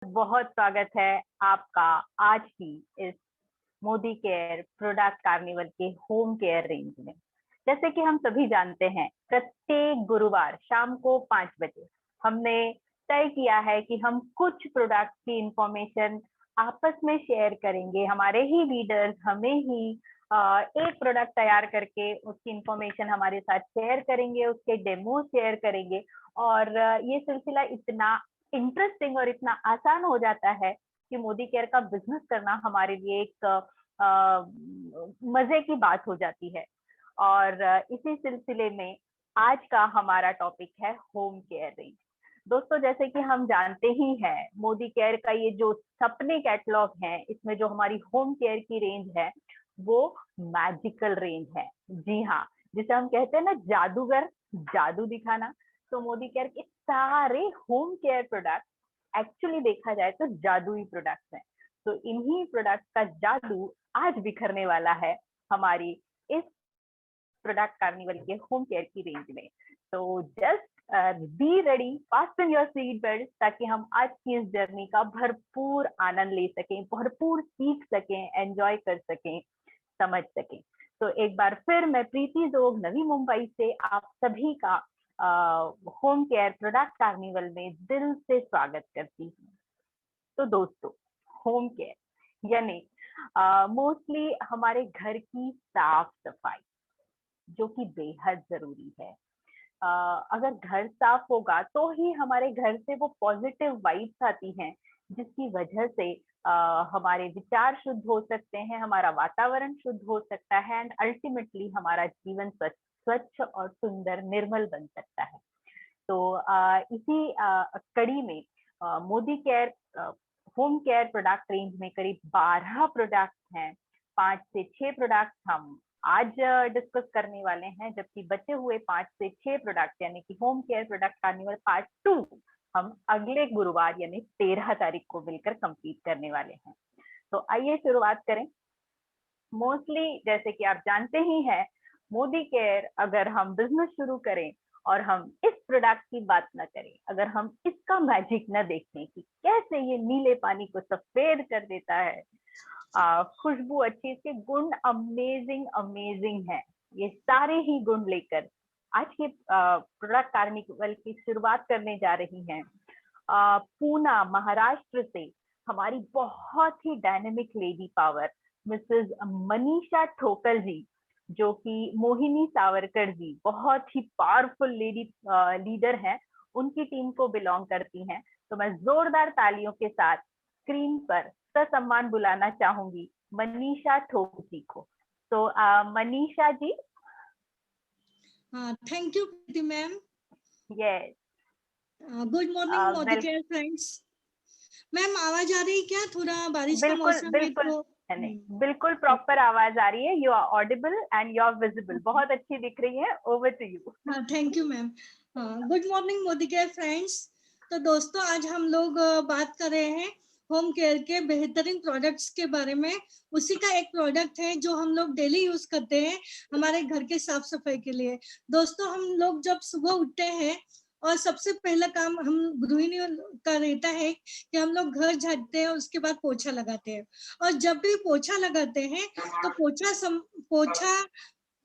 बहुत स्वागत है आपका आज की इस मोदी केयर प्रोडक्ट कार्निवल के होम केयर रेंज में। जैसे कि हम सभी जानते हैं, प्रत्येक गुरुवार शाम को 5 बजे हमने तय किया है कि हम कुछ प्रोडक्ट की इंफॉर्मेशन आपस में शेयर करेंगे। हमारे ही लीडर्स हमें ही एक प्रोडक्ट तैयार करके उसकी इंफॉर्मेशन हमारे साथ शेयर करेंगे, उसके डेमो शेयर करेंगे। और ये सिलसिला इतना इंटरेस्टिंग और इतना आसान हो जाता है कि मोदी केयर का बिजनेस करना हमारे लिए एक मजे की बात हो जाती है। और इसी सिलसिले में आज का हमारा टॉपिक है होम केयर रेंज। दोस्तों, जैसे कि हम जानते ही हैं, मोदी केयर का ये जो सपने कैटलॉग है, इसमें जो हमारी होम केयर की रेंज है वो मैजिकल रेंज है। जी हाँ, जिसे हम कहते हैं ना जादूगर, जादू दिखाना। तो मोदी केयर के सारे होम केयर प्रोडक्ट एक्चुअली देखा जाए तो जादुई प्रोडक्ट्स हैं। तो इन्हीं प्रोडक्ट का जादू आज बिखरने वाला है हमारी इस प्रोडक्ट कार्निवल के होम केयर की रेंज में। तो just be ready, fasten your seat belt, ताकि हम आज की इस जर्नी का भरपूर आनंद ले सकें, भरपूर सीख सकें, एंजॉय कर सकें, समझ सकें। तो एक बार फिर मैं प्रीति जोग नवी मुंबई से आप सभी का होम केयर प्रोडक्ट कार्निवल में दिल से स्वागत करती हूँ। तो दोस्तों, होम केयर यानी मोस्टली हमारे घर की साफ सफाई, जो कि बेहद जरूरी है। अगर घर साफ होगा तो ही हमारे घर से वो पॉजिटिव वाइब्स आती हैं, जिसकी वजह से हमारे विचार शुद्ध हो सकते हैं, हमारा वातावरण शुद्ध हो सकता है एंड अल्टीमेटली हमारा जीवन स्वच्छ स्वच्छ और सुंदर निर्मल बन सकता है। तो इसी कड़ी में Modi care home care product range में करीब 12 प्रोडक्ट हैं। 5 से 6 प्रोडक्ट हम आज डिस्कस करने वाले हैं, जबकि बचे हुए 5 से 6 प्रोडक्ट यानी कि home care product carnival part 2 हम अगले गुरुवार यानी 13 तारीख को मिलकर कंप्लीट करने वाले हैं। तो आइए शुरुआत करें। मोस्टली जैसे कि आप जानते ही हैं, मोदी केयर अगर हम बिजनेस शुरू करें और हम इस प्रोडक्ट की बात ना करें, अगर हम इसका मैजिक ना देखें कि कैसे ये नीले पानी को सफेद कर देता है, खुशबू अच्छी, इसके गुण अमेजिंग अमेजिंग है। ये सारे ही गुण लेकर आज के प्रोडक्ट कार्निवल की शुरुआत करने जा रही हैं पूना महाराष्ट्र से हमारी बहुत ही dynamic lady power Mrs Manisha Thokal ji, जो कि मोहिनी सावरकर जी बहुत ही पावरफुल लेडी लीडर हैं, उनकी टीम को बिलोंग करती हैं। तो मैं जोरदार तालियों के साथ स्क्रीन पर ससम्मान बुलाना चाहूंगी मनीषा ठोक जी को। तो Manisha ji. Thank you Preeti ma'am. Yes, good morning Modi care friends. Ma'am आवाज आ रही है क्या? थोड़ा बारिश का बिल्कुल मौसम है बिल्कुल तो नहीं, बिल्कुल प्रॉपर आवाज आ रही है। You are audible and you are visible, बहुत अच्छी दिख रही है। Over to you. Thank you ma'am. Good morning Modi care friends. तो दोस्तों, आज हम लोग बात कर रहे हैं होम केयर के बेहतरीन प्रोडक्ट्स के बारे में। उसी का एक प्रोडक्ट है जो हम लोग डेली यूज करते हैं हमारे घर के साफ सफाई के लिए। दोस्तों, हम लोग जब सुबह उठते हैं और सबसे पहला काम हम गृहिणी का रहता है कि हम लोग घर झाड़ते हैं, उसके बाद पोछा लगाते हैं। और जब भी पोछा लगाते हैं तो पोछा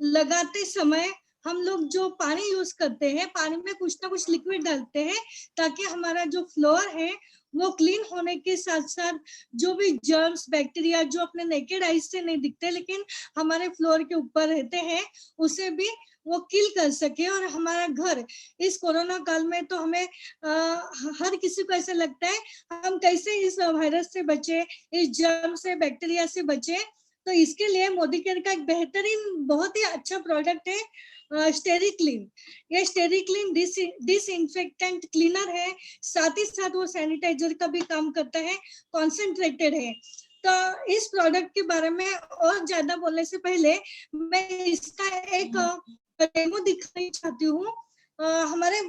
लगाते समय हम लोग जो पानी यूज करते हैं, पानी में कुछ ना कुछ लिक्विड डालते हैं ताकि हमारा जो फ्लोर है वो क्लीन होने के साथ साथ जो भी जर्म्स बैक्टीरिया जो अपने नेकेड आइज से नहीं दिखते लेकिन हमारे फ्लोर के ऊपर रहते हैं, उसे भी वो किल कर सके। और हमारा घर इस कोरोना काल में तो हमें हर किसी को ऐसा लगता है हम कैसे इस वायरस से बचे, इस जर्म से, बैक्टीरिया से बचे। तो इसके लिए मोदी केयर का एक बेहतरीन बहुत ही अच्छा प्रोडक्ट है स्टेरिक्लीन। ये स्टेरिक्लीन डिसइंफेक्टेंट क्लीनर है, साथ ही साथ वो सैनिटाइजर का भी काम करता है, कॉन्सेंट्रेटेड है। तो इस प्रोडक्ट के बारे में और ज्यादा बोलने से पहले मैं इसका एक डेमो दिखाना चाहती हूँ। हमारे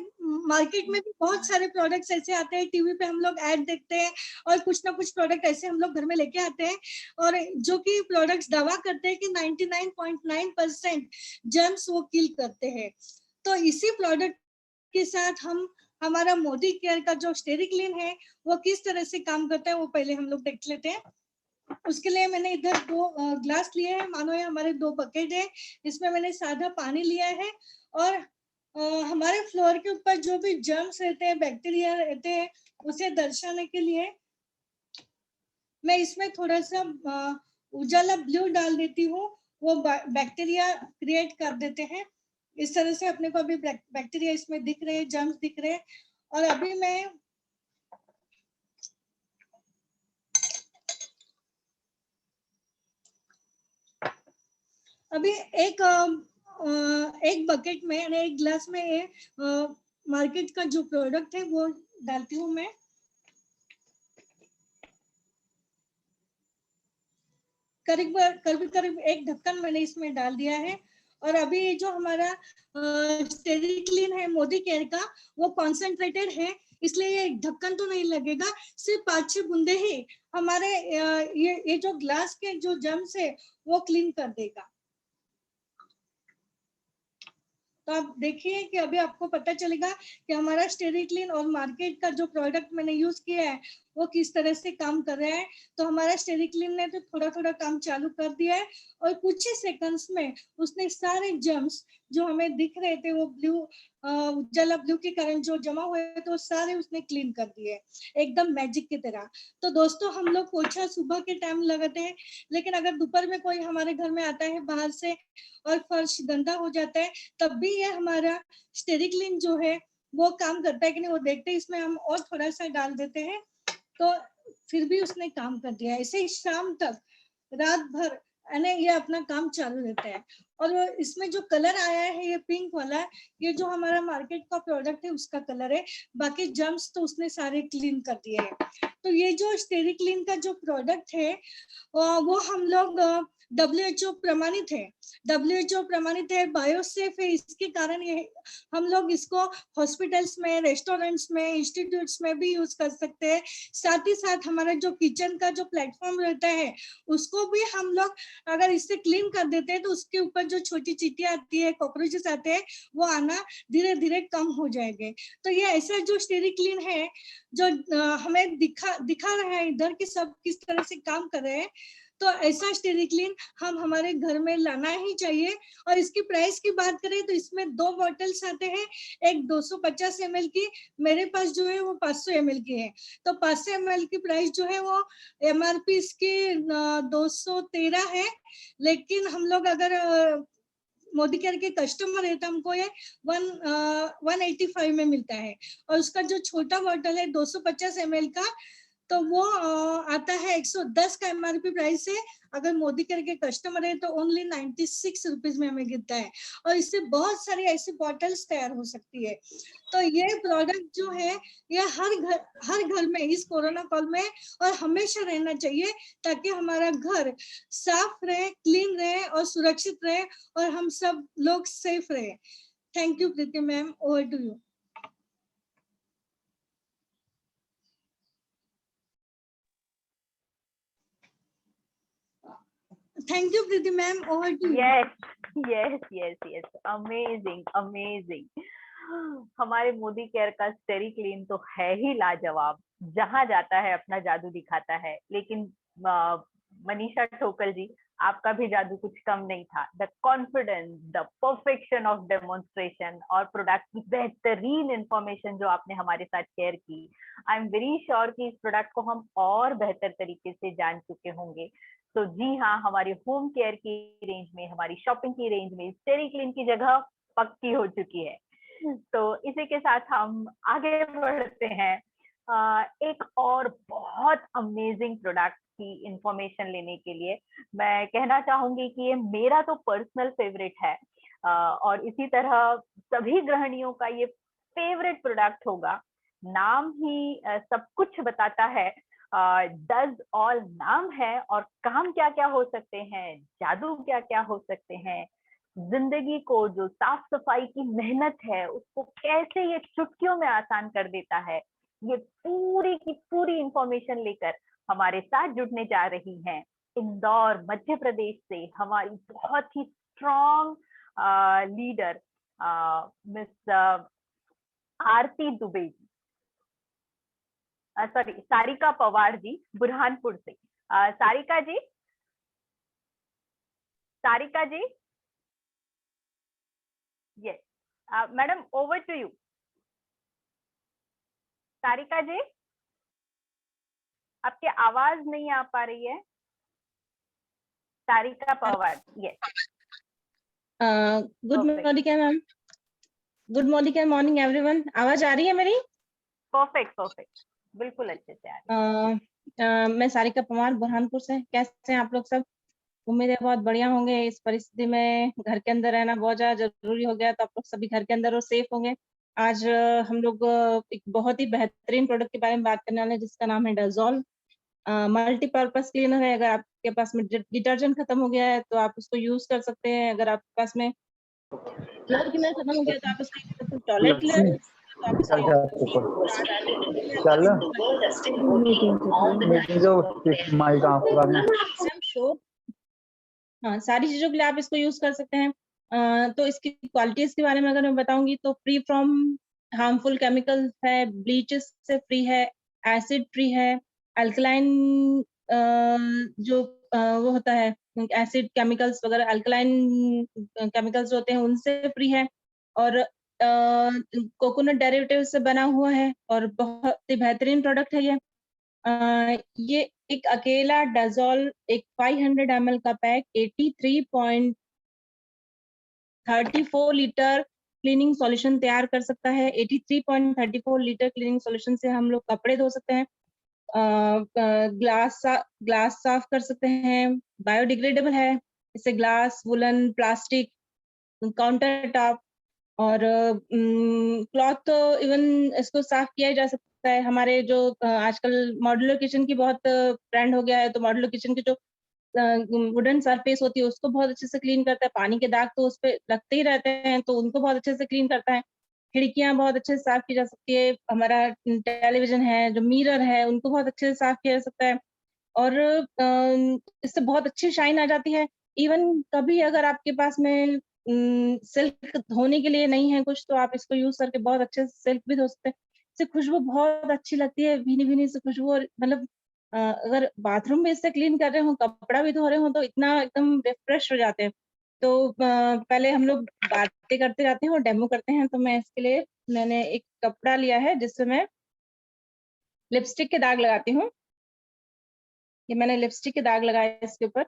मार्केट में भी बहुत सारे प्रोडक्ट्स ऐसे आते हैं, टीवी पे हम लोग ऐड देखते हैं और कुछ ना कुछ प्रोडक्ट ऐसे हम लोग घर में लेके आते हैं और जो कि प्रोडक्ट्स दावा करते हैं कि 99.9% जर्म्स वो किल करते हैं। तो इसी प्रोडक्ट के साथ हम हमारा मोदी केयर का जो स्टेरिक्लीन है वो किस तरह से काम करता है वो पहले हम लोग देख लेते हैं। उसके लिए मैंने इधर 2 ग्लास लिए हैं, मानो ये हमारे 2 बकेट है। इसमें मैंने सादा पानी लिया है और हमारे फ्लोर के ऊपर जो भी जर्म्स रहते हैं, बैक्टीरिया रहते हैं, उसे दर्शाने के लिए मैं इसमें थोड़ा सा उजाला ब्लू डाल देती हूँ। वो बैक्टीरिया क्रिएट कर देते हैं। इस तरह से अपने को अभी बैक्टीरिया इसमें दिख रहे हैं, जर्म्स दिख रहे हैं। और अभी मैं एक बकेट में यानी एक ग्लास में मार्केट का जो प्रोडक्ट है वो डालती हूँ मैं। करीब करीब एक ढक्कन मैंने इसमें डाल दिया है। और अभी जो हमारा स्टेरिक्लीन है मोदी केयर का, वो कॉन्सेंट्रेटेड है, इसलिए ये ढक्कन तो नहीं लगेगा, सिर्फ 5-6 बूंदे ही हमारे ये जो ग्लास के जो जर्म्स है वो क्लीन कर देगा। तो आप देखिए कि अभी आपको पता चलेगा कि हमारा स्टेरिक्लीन और मार्केट का जो प्रोडक्ट मैंने यूज किया है वो किस तरह से काम कर रहा है। तो हमारा स्टेरिक्लीन ने तो थोड़ा थोड़ा काम चालू कर दिया है और कुछ ही सेकंड्स में उसने सारे जर्म्स जो हमें दिख रहे थे वो ब्लू उजाला ब्लू के कारण जो जमा हुए थे तो सारे उसने क्लीन कर दिए एकदम मैजिक की तरह। तो दोस्तों हम लोग पोछा सुबह के टाइम लगाते हैं, लेकिन अगर दोपहर में कोई हमारे घर में आता है बाहर से और फर्श गंदा हो जाता है, तब भी ये हमारा स्टेरिक्लीन जो है वो काम करता है कि नहीं वो देखते हैं। इसमें हम और थोड़ा सा डाल देते हैं तो फिर भी उसने काम कर दिया। ऐसे ही शाम तक रात भर ये अपना काम चालू रहता है। और इसमें जो कलर आया है ये पिंक वाला, ये जो हमारा मार्केट का प्रोडक्ट है उसका कलर है, बाकी जर्म्स तो उसने सारे क्लीन कर दिए हैं। तो ये जो स्टेरिक्लीन का जो प्रोडक्ट है वो हम लोग WHO प्रमाणित है, WHO प्रमाणित है, बायोसेफ है। इसके कारण ये हम लोग इसको हॉस्पिटल्स में, रेस्टोरेंट्स में, इंस्टीट्यूट्स में भी यूज कर सकते हैं। साथ ही साथ हमारा जो किचन का जो प्लेटफॉर्म रहता है उसको भी हम लोग अगर इससे क्लीन कर देते हैं तो उसके ऊपर जो छोटी चींटियां आती है, कॉकरोचेस आते हैं, वो आना धीरे धीरे कम हो जाएंगे। तो ये ऐसा जो स्टेरिक्लीन है जो हमें दिखा रहा है इधर की सब किस तरह से काम कर रहे हैं, तो ऐसा स्टेरिक्लीन हम हमारे घर में लाना ही चाहिए। और इसकी प्राइस की बात करें तो इसमें 2 बॉटल्स आते हैं, एक 250 ml की, मेरे पास जो है वो 500 ml की है। तो 500 ml की प्राइस जो है वो MRP इसकी 213 है, लेकिन हम लोग अगर मोदी केयर के कस्टमर है तो हमको ये 185 में मिलता है। और उसका जो छोटा बॉटल है 250 ml का, तो वो आता है 110 का MRP प्राइस है। अगर मोदी केयर के कस्टमर है तो ओनली 96 रुपीज में हमें गिरता है। और इससे बहुत सारी ऐसी बॉटल्स तैयार हो सकती है। तो ये प्रोडक्ट जो है ये हर घर में इस कोरोना काल में और हमेशा रहना चाहिए, ताकि हमारा घर साफ रहे, क्लीन रहे और सुरक्षित रहे और हम सब लोग सेफ रहे। Thank you Preeti ma'am, over to you. Thank you, Preeti ma'am. Over to you. yes, amazing. हमारे मोदी केयर का स्टेरिक्लीन तो है ही लाजवाब, जहां जाता है अपना जादू दिखाता है। लेकिन मनीषा ठोकल जी, आपका भी जादू कुछ कम नहीं था। The confidence, the perfection of demonstration और प्रोडक्ट की बेहतरीन इंफॉर्मेशन जो आपने हमारे साथ शेयर की, आई एम वेरी श्योर कि इस प्रोडक्ट को हम और बेहतर तरीके से जान चुके होंगे। तो जी हाँ, हमारी होम केयर की रेंज में, हमारी शॉपिंग की रेंज में स्टेरिक्लीन की जगह पक्की हो चुकी है। तो इसी के साथ हम आगे बढ़ते हैं एक और बहुत अमेजिंग प्रोडक्ट की इंफॉर्मेशन लेने के लिए। मैं कहना चाहूंगी कि ये मेरा तो पर्सनल फेवरेट है और इसी तरह सभी गृहिणियों का ये फेवरेट प्रोडक्ट होगा। नाम ही सब कुछ बताता है। डज ऑल नाम है और काम क्या क्या हो सकते हैं, जादू क्या क्या हो सकते हैं, जिंदगी को जो साफ सफाई की मेहनत है उसको कैसे ये चुटकियों में आसान कर देता है। ये पूरी की पूरी इंफॉर्मेशन लेकर हमारे साथ जुड़ने जा रही हैं इंदौर मध्य प्रदेश से हमारी बहुत ही strong leader miss Arti Dubey ji, sorry Sarika Pawar ji Burhanpur से। Sarika ji, Sarika ji, yes madam, over to you. Sarika ji, आपकी आवाज नहीं आ पा रही है। Sarika Pawar, yes. Good morning ma'am, good morning everyone. आवाज आ रही है मेरी? परफेक्ट परफेक्ट, बिल्कुल अच्छे से आ रही है। मैं सारिका पवार बुरहानपुर से। कैसे हैं आप लोग सब? उम्मीद है बहुत बढ़िया होंगे। इस परिस्थिति में घर के अंदर रहना बहुत ज्यादा जरूरी हो गया, तो आप लोग सभी घर के अंदर और सेफ होंगे। आज हम लोग एक बहुत ही बेहतरीन प्रोडक्ट के बारे में बात करने वाले हैं, जिसका नाम है डेजोल। मल्टीपर्पज क्लीनर है। अगर आपके पास में डिटर्जेंट खत्म हो गया है तो आप उसको यूज कर सकते हैं। अगर आपके पास में फ्लोर क्लीनर खत्म हो गया तो आप उसको यूज कर सकते हैं। टॉयलेट क्लीनर तो आप उसको हाँ, सारी चीजों के लिए आप इसको यूज कर सकते हैं। तो इसकी क्वालिटीज के बारे में अगर मैं बताऊंगी तो फ्री फ्रॉम हार्मफुल केमिकल है, ब्लीचेस से फ्री है, एसिड फ्री है, अल्कलाइन जो वो होता है एसिड केमिकल्स वगैरह, अल्कलाइन केमिकल्स होते हैं उनसे फ्री है, और कोकोनट डेरिवेटिव से बना हुआ है, और बहुत ही बेहतरीन प्रोडक्ट है ये। ये एक अकेला डेजोल एक 500 ml का पैक 83.34 लीटर क्लीनिंग सॉल्यूशन तैयार कर सकता है। 83.34 लीटर क्लीनिंग सॉल्यूशन से हम लोग कपड़े धो सकते हैं, ग्लास साफ कर सकते हैं, बायोडिग्रेडेबल है। इससे glass, woollen, plastic, counter top और क्लॉथ तो इवन इसको साफ किया जा सकता है। हमारे जो आजकल मॉड्यूलर किचन की बहुत ट्रेंड हो गया है, तो मॉड्यूलर किचन की जो वुडन सरफेस होती है उसको बहुत अच्छे से क्लीन करता है। पानी के दाग तो उस पर लगते ही रहते हैं, तो उनको बहुत अच्छे से क्लीन करता है। खिड़कियां बहुत अच्छे से साफ की जा सकती है। हमारा टेलीविजन है, जो मिरर है, उनको बहुत अच्छे से साफ किया जा सकता है, और इससे बहुत अच्छी शाइन आ जाती है। इवन कभी अगर आपके पास में सिल्क धोने के लिए नहीं है कुछ, तो आप इसको यूज करके बहुत अच्छे से सिल्क भी धो सकते हैं। इससे खुशबू बहुत अच्छी लगती है, भीनी भीनी से खुशबू। और मतलब अगर बाथरूम में इससे क्लीन कर रहे हो, कपड़ा भी धो रहे हो, तो इतना एकदम रिफ्रेश हो जाते हैं। तो पहले हम लोग बातें करते रहते हैं और डेमो करते हैं। तो मैं इसके लिए मैंने एक कपड़ा लिया है जिससे मैं लिपस्टिक के दाग लगाती हूँ। ये मैंने लिपस्टिक के दाग लगाए इसके ऊपर।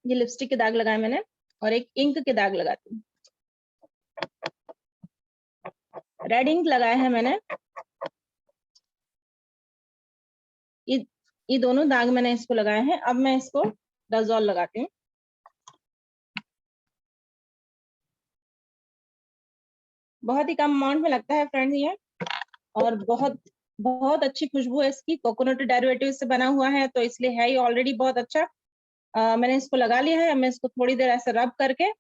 ये लिपस्टिक के दाग लगाए मैंने, और एक इंक के दाग लगाती हूँ। रेड इंक लगाया है मैंने। ये दोनों दाग मैंने इसको लगाए हैं। अब मैं इसको डेजोल लगाती हूँ। बहुत ही कम अमाउंट में लगता है फ्रेंड्स ये, और बहुत बहुत अच्छी खुशबू है इसकी। कोकोनट डेरिवेटिव से बना हुआ है, तो इसलिए है ही ऑलरेडी बहुत अच्छा। मैंने इसको लगा लिया है। अब मैं इसको थोड़ी देर ऐसे रब करके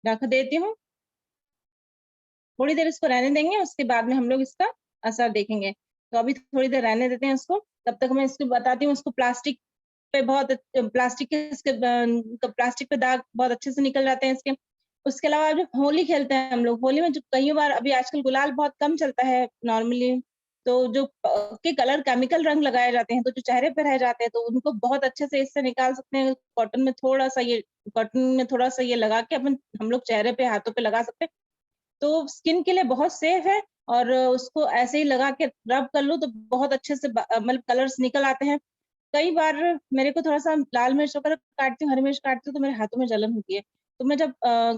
रख देती हूँ। थोड़ी देर इसको रहने देंगे, उसके बाद में हम लोग इसका असर देखेंगे। तो अभी थोड़ी देर रहने देते हैं इसको। तब तक मैं इसको बताती हूँ। इसको प्लास्टिक पे बहुत प्लास्टिक पे दाग बहुत अच्छे से निकल जाते हैं इसके। उसके अलावा जो होली खेलते हैं हम लोग, होली में जो कई बार, अभी आजकल गुलाल बहुत कम चलता है नॉर्मली, तो जो के कलर केमिकल रंग लगाए जाते हैं, तो जो चेहरे पे रह जाते हैं, तो उनको बहुत अच्छे से इससे निकाल सकते हैं। कॉटन में थोड़ा सा ये लगा के अपन हम लोग चेहरे पे, हाथों पे लगा सकते हैं। तो स्किन के लिए बहुत सेफ है, और उसको ऐसे ही लगा के रब कर लो तो बहुत अच्छे से मतलब कलर्स निकल आते हैं। कई बार मेरे को थोड़ा सा लाल मिर्च वगैरह काटती हूँ, हरी मिर्च काटती हूँ, तो मेरे हाथों में जलन होती है। तो मैं जब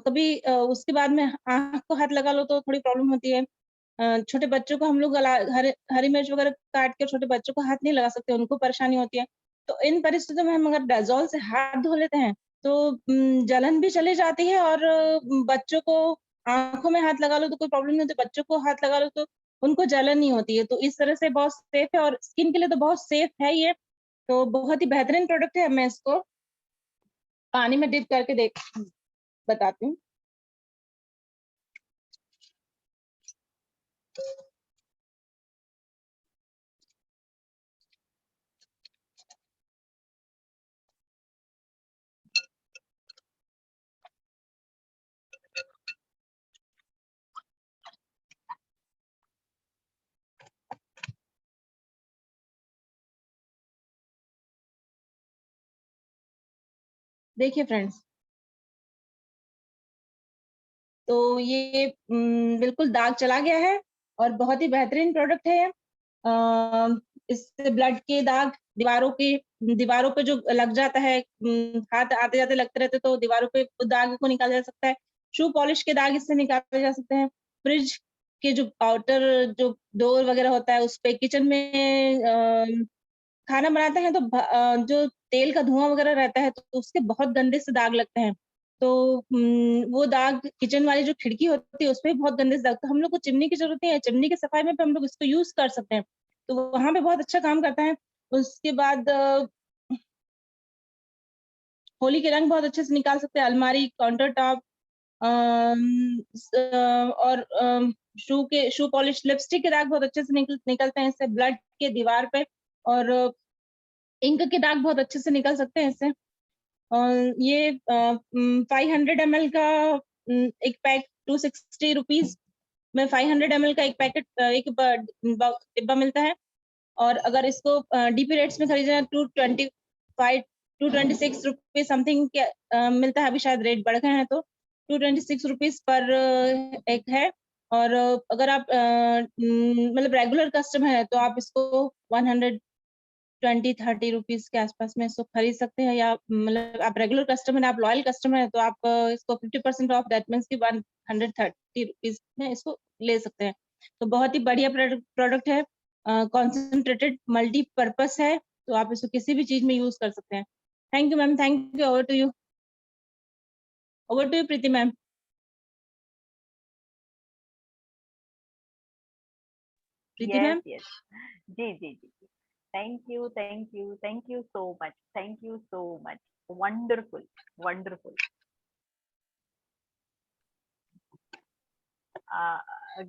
कभी उसके बाद में आँख को हाथ लगा लो तो थोड़ी प्रॉब्लम होती है। छोटे बच्चों को हम लोग हरी मिर्च वगैरह काट के छोटे बच्चों को हाथ नहीं लगा सकते, उनको परेशानी होती है। तो इन परिस्थितियों में हम अगर डेजोल से हाथ धो लेते हैं तो जलन भी चली जाती है, और बच्चों को आंखों में हाथ लगा लो तो कोई प्रॉब्लम नहीं होती, बच्चों को हाथ लगा लो तो उनको जलन नहीं होती है। तो इस तरह से बहुत सेफ है, और स्किन के लिए तो बहुत सेफ है ये। तो बहुत ही बेहतरीन प्रोडक्ट है। मैं इसको पानी में डिप करके बताती हूँ। देखिए फ्रेंड्स, तो ये बिल्कुल दाग चला गया है और बहुत ही बेहतरीन प्रोडक्ट है। इससे ब्लड के दाग दीवारों पे जो लग जाता है, हाथ आते जाते लगते रहते, तो दीवारों पे दाग को निकाला जा सकता है। शू पॉलिश के दाग इससे निकाले जा सकते हैं। फ्रिज के जो आउटर जो डोर वगैरह होता है, उस पे किचन में खाना बनाते हैं तो जो तेल का धुआं वगैरह रहता है, तो उसके बहुत गंदे से दाग लगते हैं। तो वो दाग किचन वाली जो खिड़की होती है, उसपे भी बहुत गंदे से दाग, तो हम लोग को चिमनी की जरूरत नहीं है। चिमनी की सफाई में भी हम लोग इसको यूज कर सकते हैं, तो वहां पे बहुत अच्छा काम करता है। उसके बाद होली के रंग बहुत अच्छे से निकाल सकते हैं। अलमारी, काउंटर टॉप और शू पॉलिश, लिपस्टिक के दाग बहुत अच्छे से निकलते हैं इससे। ब्लड के दीवार पे और इंक के दाग बहुत अच्छे से निकल सकते हैं इससे। और ये 500 ml का एक पैक 260 रुपीज में 500 ml का एक पैकेट, एक डिब्बा मिलता है। और अगर इसको डीपी रेट्स में खरीदना 226 रुपीज समथिंग मिलता है। अभी शायद रेट बढ़ गए हैं, तो 226 रुपीज पर एक है। और अगर आप मतलब रेगुलर कस्टमर है, तो आप इसको 120-30 रुपीज के आसपास में इसको खरीद सकते हैं। या मतलब आप रेगुलर कस्टमर है, आप लॉयल कस्टमर है, तो आप इसको 50% ऑफ, दैट मीन्स की 130 रुपीज में इसको ले सकते हैं। तो बहुत ही बढ़िया प्रोडक्ट है, कॉन्सेंट्रेटेड मल्टीपर्पस है, तो आप इसको किसी भी चीज में यूज कर सकते हैं। Thank you ma'am, thank you. Over to you Preeti ma'am. Preeti ma'am. जी जी जी जी। Thank you so much. Wonderful.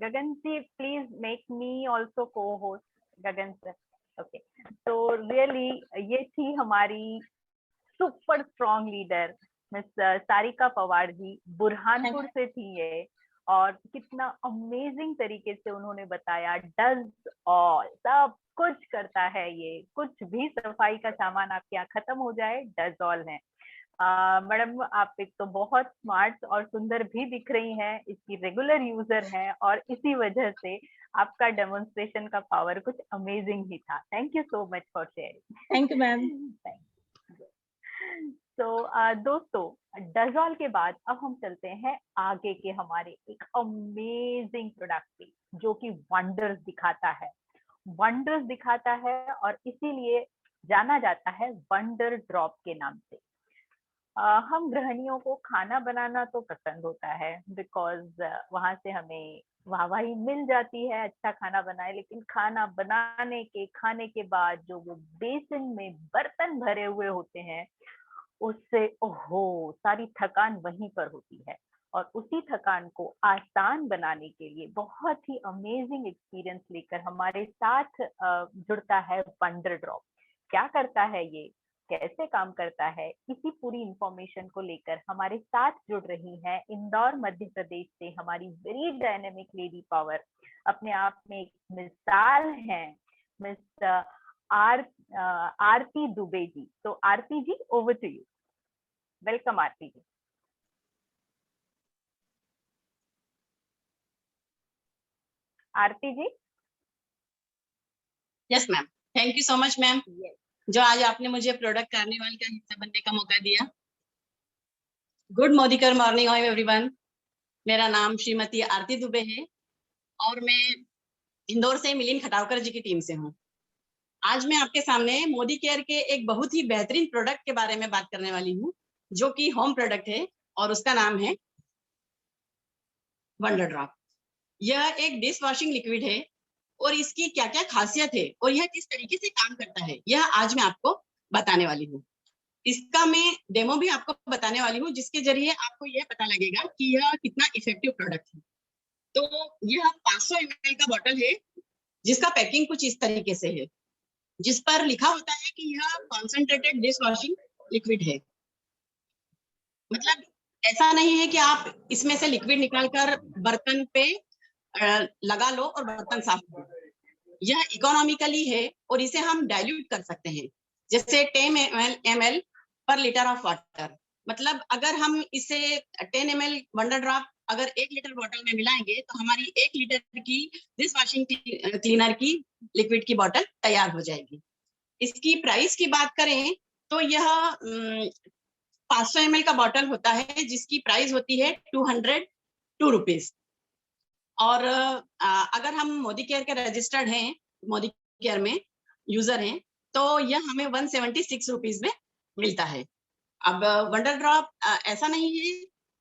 Gagan ji, please make me also co-host. Gagan sir, okay. So really, ये थी हमारी super strong leader miss Sarika Pawar ji, Burhanpur से थी ये। और कितना अमेजिंग तरीके से उन्होंने बताया, डज ऑल, सब कुछ करता है ये। कुछ भी सफाई का सामान आपके यहाँ खत्म हो जाए, डज ऑल है। मैडम, आप एक तो बहुत स्मार्ट और सुंदर भी दिख रही हैं, इसकी रेगुलर यूजर हैं, और इसी वजह से आपका डेमोन्स्ट्रेशन का पावर कुछ अमेजिंग ही था। Thank you so much for sharing. Thank you ma'am. तो दोस्तों, डजॉल के बाद अब हम चलते हैं आगे के हमारे एक अमेजिंग प्रोडक्ट पे, जो कि वंडर्स दिखाता है और इसीलिए जाना जाता है वंडर ड्रॉप के नाम से। हम गृहिणियों को खाना बनाना तो पसंद होता है, बिकॉज वहां से हमें वाहवाही मिल जाती है, अच्छा खाना बनाए। लेकिन खाना बनाने के, खाने के बाद जो वो बेसिन में बर्तन भरे हुए होते हैं, उससे ओहो सारी थकान वहीं पर होती है। और उसी थकान को आसान बनाने के लिए बहुत ही अमेजिंग एक्सपीरियंस लेकर हमारे साथ जुड़ता है वंडर ड्रॉप। क्या करता है ये, कैसे काम करता है, इसी पूरी इंफॉर्मेशन को लेकर हमारे साथ जुड़ रही है इंदौर मध्य प्रदेश से हमारी वेरी डायनेमिक लेडी पावर, अपने आप में एक मिसाल है, मिस आरती दुबे जी। तो Arti ji, over to you. Welcome Arti ji. Arti ji. Yes ma'am, thank you so much ma'am, जो आज आपने मुझे प्रोडक्ट कार्निवल का हिस्सा बनने का मौका दिया। Good Modicare morning everyone. मेरा नाम श्रीमती आरती दुबे है और मैं इंदौर से मिलिंद खटावकर जी की टीम से हूँ। आज मैं आपके सामने मोदी केयर के एक बहुत ही बेहतरीन प्रोडक्ट के बारे में बात करने वाली हूँ, जो कि होम प्रोडक्ट है और उसका नाम है वंडर ड्रॉप। यह एक डिश वॉशिंग लिक्विड है और इसकी क्या क्या खासियत है और यह किस तरीके से काम करता है, यह आज मैं आपको बताने वाली हूँ। इसका मैं डेमो भी आपको बताने वाली हूँ, जिसके जरिए आपको यह पता लगेगा कि यह कितना इफेक्टिव प्रोडक्ट है। तो यह 500 ml का बॉटल है, जिसका पैकिंग कुछ इस तरीके से है, जिस पर लिखा होता है कि यह कॉन्सेंट्रेटेड डिश वॉशिंग लिक्विड है। मतलब ऐसा नहीं है कि आप इसमें से लिक्विड निकालकर बर्तन पे लगा लो और बर्तन साफ करो। यह इकोनॉमिकली है और इसे हम डाइल्यूट कर सकते हैं, जैसे 10 ml पर लीटर ऑफ वाटर। मतलब अगर हम इसे 10 ml वंडर ड्रॉप अगर 1 लीटर बॉटल में मिलाएंगे तो हमारी 1 लीटर की डिश वॉशिंग क्लीनर की लिक्विड की बॉटल तैयार हो जाएगी। इसकी प्राइस की बात करें तो यह 500 ml का बॉटल होता है जिसकी प्राइस होती है 202 रुपीज। और अगर हम मोदी केयर के रजिस्टर्ड हैं, मोदी केयर में यूजर हैं, तो यह हमें 176 रुपीज में मिलता है। अब वंडर ड्रॉप ऐसा नहीं है,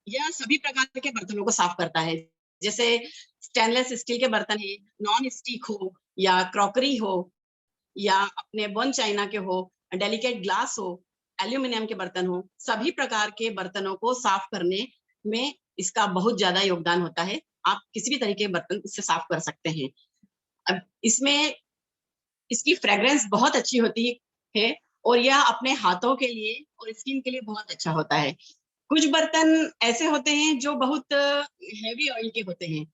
यह सभी प्रकार के बर्तनों को साफ करता है। जैसे स्टेनलेस स्टील के बर्तन है, नॉन स्टिक हो या क्रॉकरी हो या अपने बोन चाइना के हो, डेलिकेट ग्लास हो, एल्यूमिनियम के बर्तन हो, सभी प्रकार के बर्तनों को साफ करने में इसका बहुत ज्यादा योगदान होता है। आप किसी भी तरीके के बर्तन इससे साफ कर सकते हैं। अब इसमें इसकी फ्रेग्रेंस बहुत अच्छी होती है और यह अपने हाथों के लिए और स्किन के लिए बहुत अच्छा होता है। कुछ बर्तन ऐसे होते हैं जो बहुत हैवी ऑयल के होते हैं,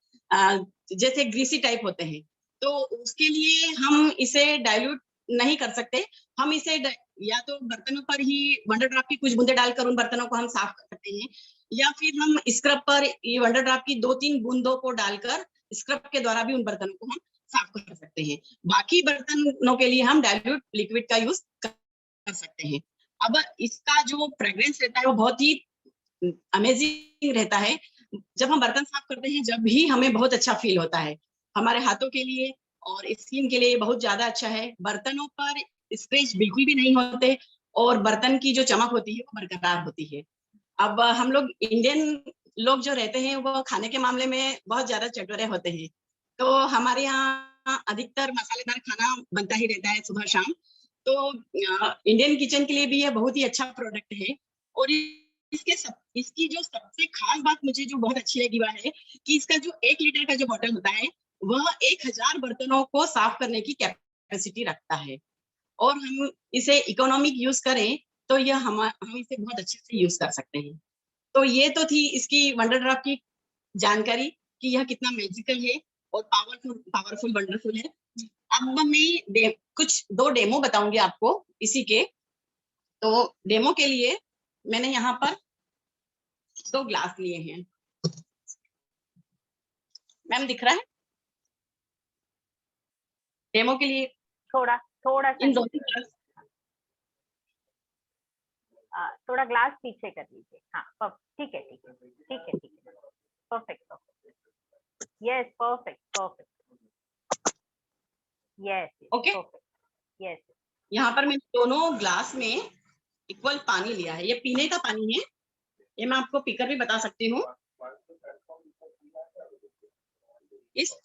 जैसे ग्रीसी टाइप होते हैं, तो उसके लिए हम इसे डाइल्यूट नहीं कर सकते। हम इसे या तो बर्तनों पर ही वंडर ड्रॉप की कुछ बूंदे डालकर उन बर्तनों को हम साफ कर सकते हैं, या फिर हम स्क्रब पर ये वंडर ड्रॉप की 2-3 बूंदों को डालकर स्क्रब के द्वारा भी उन बर्तनों को हम साफ कर सकते हैं। बाकी बर्तनों के लिए हम डाइल्यूट लिक्विड का यूज कर सकते हैं। अब इसका जो फ्रेग्रेंस रहता है वो बहुत ही अमेजिंग रहता है। जब हम बर्तन साफ करते हैं जब भी हमें बहुत अच्छा फील होता है। हमारे हाथों के लिए और स्किन के लिए बहुत ज्यादा अच्छा है। बर्तनों पर स्क्रैच बिल्कुल भी नहीं होते और बर्तन की जो चमक होती है वो बरकरार होती है। अब हम लोग इंडियन लोग जो रहते हैं वो खाने के मामले में बहुत ज्यादा चटोरे होते हैं, तो हमारे यहाँ अधिकतर मसालेदार खाना बनता ही रहता है सुबह शाम। तो इंडियन किचन के लिए भी ये बहुत ही अच्छा प्रोडक्ट है। और इसकी जो सबसे खास बात मुझे जो बहुत अच्छी लगी वह है कि इसका जो 1 लीटर का जो बॉटल होता है वह 1000 बर्तनों को साफ करने की कैपेसिटी रखता है। और हम इसे इकोनॉमिक यूज करें तो यह हम इसे बहुत अच्छे से यूज कर सकते हैं। तो ये तो थी इसकी वंडर ड्रॉप की जानकारी कि यह कितना मैजिकल है और पावरफुल वंडरफुल है। अब मैं कुछ 2 डेमो बताऊंगी आपको इसी के। तो डेमो के लिए मैंने यहाँ पर 2 ग्लास लिए हैं। मैम दिख रहा है? डेमो के लिए थोड़ा इन 2 ग्लास, थोड़ा ग्लास पीछे कर लीजिए। हाँ ठीक है perfect yes perfect yes okay. Yes यहाँ पर मैंने दोनों ग्लास में इक्वल पानी लिया है। ये पीने का पानी है, ये मैं आपको पीकर भी बता सकती हूँ। इस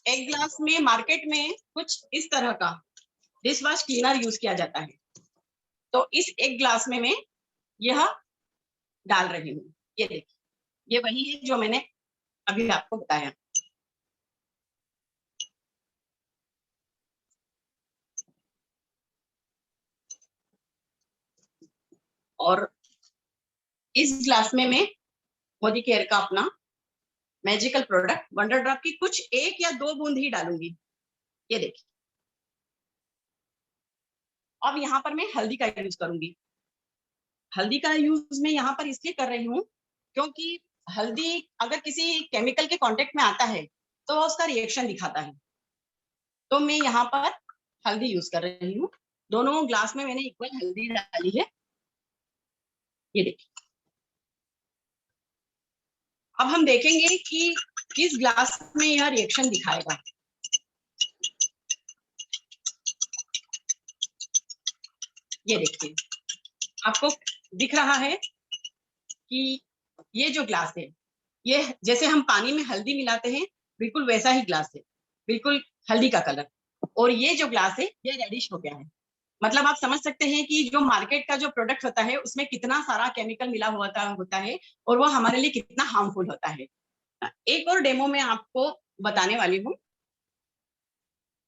एक ग्लास में मार्केट में कुछ इस तरह का डिश वॉश क्लीनर यूज किया जाता है, तो इस एक ग्लास में मैं यह डाल रही हूँ। ये देखिए, ये वही है जो मैंने अभी आपको बताया। और इस ग्लास में मैं मोदी केयर का अपना मैजिकल प्रोडक्ट वंडर ड्रॉप की कुछ 1 या 2 बूंद ही डालूंगी। ये देखिए। अब यहाँ पर मैं हल्दी का यूज करूंगी। हल्दी का यूज मैं यहाँ पर इसलिए कर रही हूँ क्योंकि हल्दी अगर किसी केमिकल के कांटेक्ट में आता है तो उसका रिएक्शन दिखाता है, तो मैं यहाँ पर हल्दी यूज कर रही हूँ। दोनों ग्लास में मैंने इक्वल हल्दी डाली है। ये देखिए। अब हम देखेंगे कि किस ग्लास में यह रिएक्शन दिखाएगा। ये देखिए, आपको दिख रहा है कि ये जो ग्लास है, ये जैसे हम पानी में हल्दी मिलाते हैं बिल्कुल वैसा ही ग्लास है, बिल्कुल हल्दी का कलर। और ये जो ग्लास है ये रेडिश हो गया है। मतलब आप समझ सकते हैं कि जो मार्केट का जो प्रोडक्ट होता है उसमें कितना सारा केमिकल मिला हुआ होता है और वो हमारे लिए कितना हार्मफुल होता है। एक और डेमो मैं आपको बताने वाली हूँ।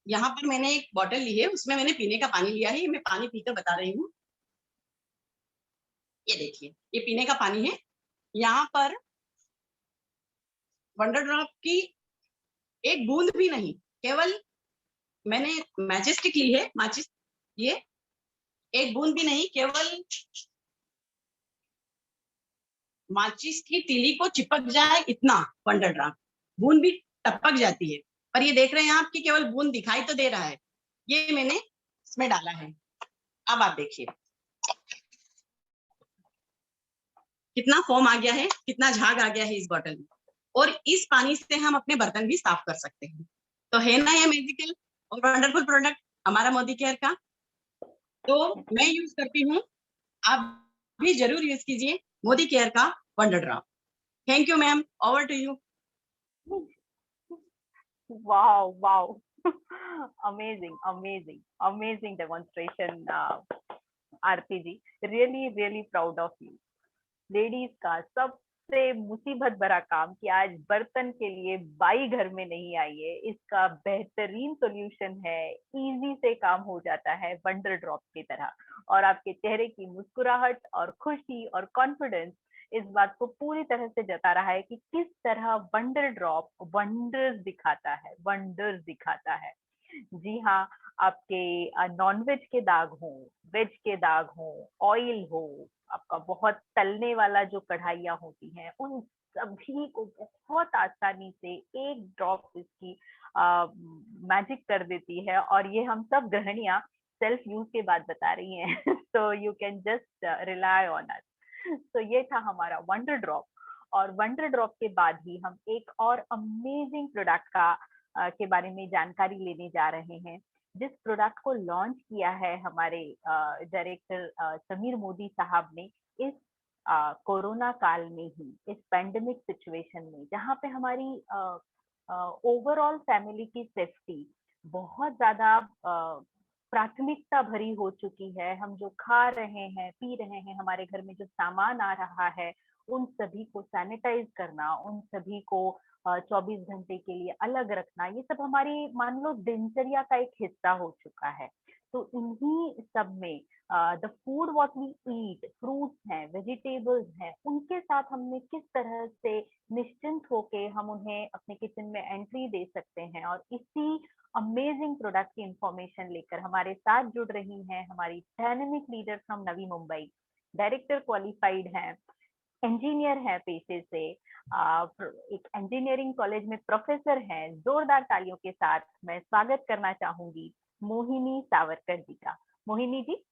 यहाँ पर मैंने एक बॉटल ली है, उसमें मैंने पीने का पानी लिया है। मैं पानी पीकर बता रही हूँ। ये देखिए, ये पीने का पानी है। यहाँ पर वंडर ड्रॉप की एक बूंद भी नहीं, केवल मैंने मैजिस्टिक ली है, माचिस, ये एक बूंद भी नहीं, केवल माचिस की तीली को चिपक जाए इतना वंडर ड्राफ्ट, बूंद भी टपक जाती है। पर ये देख रहे हैं आप कि केवल बूंद दिखाई तो दे रहा है, ये मैंने इसमें डाला है। अब आप देखिए कितना फोम आ गया है, कितना झाग आ गया है इस बॉटल में, और इस पानी से हम अपने बर्तन भी साफ कर सकते हैं। तो है ना ये मैजिकल और वंडरफुल प्रोडक्ट हमारा मोदी केयर का। तो मैं यूज करती हूँ, आप भी जरूर यूज कीजिए मोदी केयर का wonder drop. Thank you ma'am, over to you. Wow, wow. Amazing, amazing, amazing demonstration, Aarti ji. Really, really proud of you. Ladies का सबसे मुसीबत भरा काम कि आज बर्तन के लिए बाई घर में नहीं आई है, इसका बेहतरीन सॉल्यूशन है, इजी से काम हो जाता है वंडर ड्रॉप की तरह। और आपके चेहरे की मुस्कुराहट और खुशी और कॉन्फिडेंस इस बात को पूरी तरह से जता रहा है कि किस तरह वंडर ड्रॉप वंडर्स दिखाता है, वंडर्स दिखाता है। जी हाँ, आपके नॉनवेज के दाग हो, वेज के दाग हो, ऑयल हो, आपका बहुत तलने वाला जो कढ़ाइयाँ होती हैं, उन सभी को बहुत आसानी से एक ड्रॉप इसकी मैजिक कर देती है। और ये हम सब गृहिणियाँ सेल्फ यूज के बाद बता रही हैं। So you can just rely on us. तो ये था हमारा वंडर ड्रॉप। और वंडर ड्रॉप के बाद ही हम एक और अमेजिंग प्रोडक्ट का के बारे में जानकारी लेने जा रहे हैं, जिस प्रोडक्ट को लॉन्च किया है हमारे डायरेक्टर समीर मोदी साहब ने इस कोरोना काल में ही, इस पैंडेमिक सिचुएशन में, जहाँ पे हमारी ओवरऑल फैमिली की सेफ्टी बहुत ज्यादा प्राथमिकता भरी हो चुकी है। हम जो खा रहे हैं, पी रहे हैं, हमारे घर में जो सामान आ रहा है, उन सभी को सैनिटाइज करना, उन सभी को 24 घंटे के लिए अलग रखना, ये सब हमारी मान लो दिनचर्या का एक हिस्सा हो चुका है। तो इन्हीं सब में the food what we eat, fruits हैं, वेजिटेबल्स हैं, उनके साथ हमने किस तरह से निश्चिंत होके हम उन्हें अपने किचन में एंट्री दे सकते हैं। और इसी अमेजिंग प्रोडक्ट की इंफॉर्मेशन लेकर हमारे साथ जुड़ रही हैं हमारी dynamic leader from Navi Mumbai, director qualified हैं, इंजीनियर है पेशे से, एक इंजीनियरिंग कॉलेज में प्रोफेसर हैं। जोरदार तालियों के साथ मैं स्वागत करना चाहूंगी मोहिनी सावरकर जी का। Mohini ji.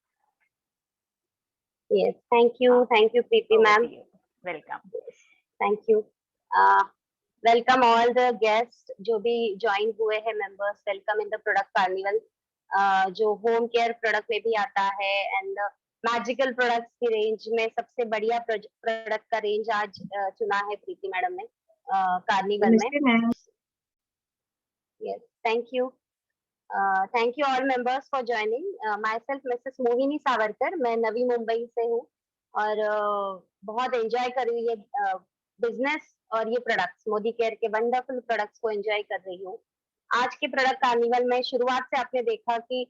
Yes, thank you Preeti ma'am. Welcome. Yes, thank you. Welcome all the guests जो भी ज्वाइन हुए हैं members. Welcome in the product carnival जो होम केयर प्रोडक्ट में भी आता है, एंड मैजिकल प्रोडक्ट्स की रेंज में सबसे बढ़िया प्रोडक्ट का रेंज आज चुना है प्रीति मैडम ने कार्निवल में। Yes, thank you. Thank you all members for joining. Myself Mrs. Mohini Savarkar, मैं नवी मुंबई से हूँ और बहुत एंजॉय कर रही है बिजनेस और ये प्रोडक्ट्स, मोदी केयर के वंडरफुल प्रोडक्ट्स को एंजॉय कर रही हूँ। आज के प्रोडक्ट कार्निवल में शुरुआत से आपने देखा कि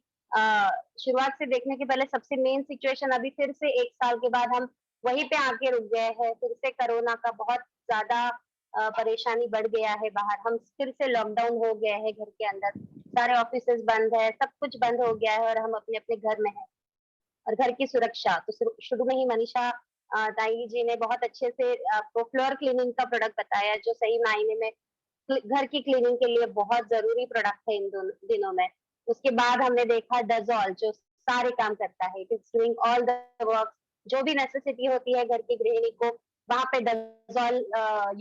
शुरुआत से देखने के पहले सबसे मेन सिचुएशन अभी फिर से 1 साल के बाद हम वहीं पे आके रुक गए हैं। फिर से कोरोना का बहुत ज्यादा परेशानी बढ़ गया है बाहर, हम फिर से लॉकडाउन हो गए हैं घर के अंदर, सारे ऑफिसेस बंद है, सब कुछ बंद हो गया है और हम अपने अपने घर में हैं। और घर की सुरक्षा तो शुरू में ही मनीषा ताई जी ने बहुत अच्छे से आपको फ्लोर क्लीनिंग का प्रोडक्ट बताया, जो सही मायने में घर की क्लीनिंग के लिए बहुत जरूरी प्रोडक्ट है इन दिनों में। उसके बाद हमने देखा डजॉल जो सारे काम करता है, it is doing all the work, जो भी नेसेसिटी होती है घर की गृहिणी को, वहां पे डजॉल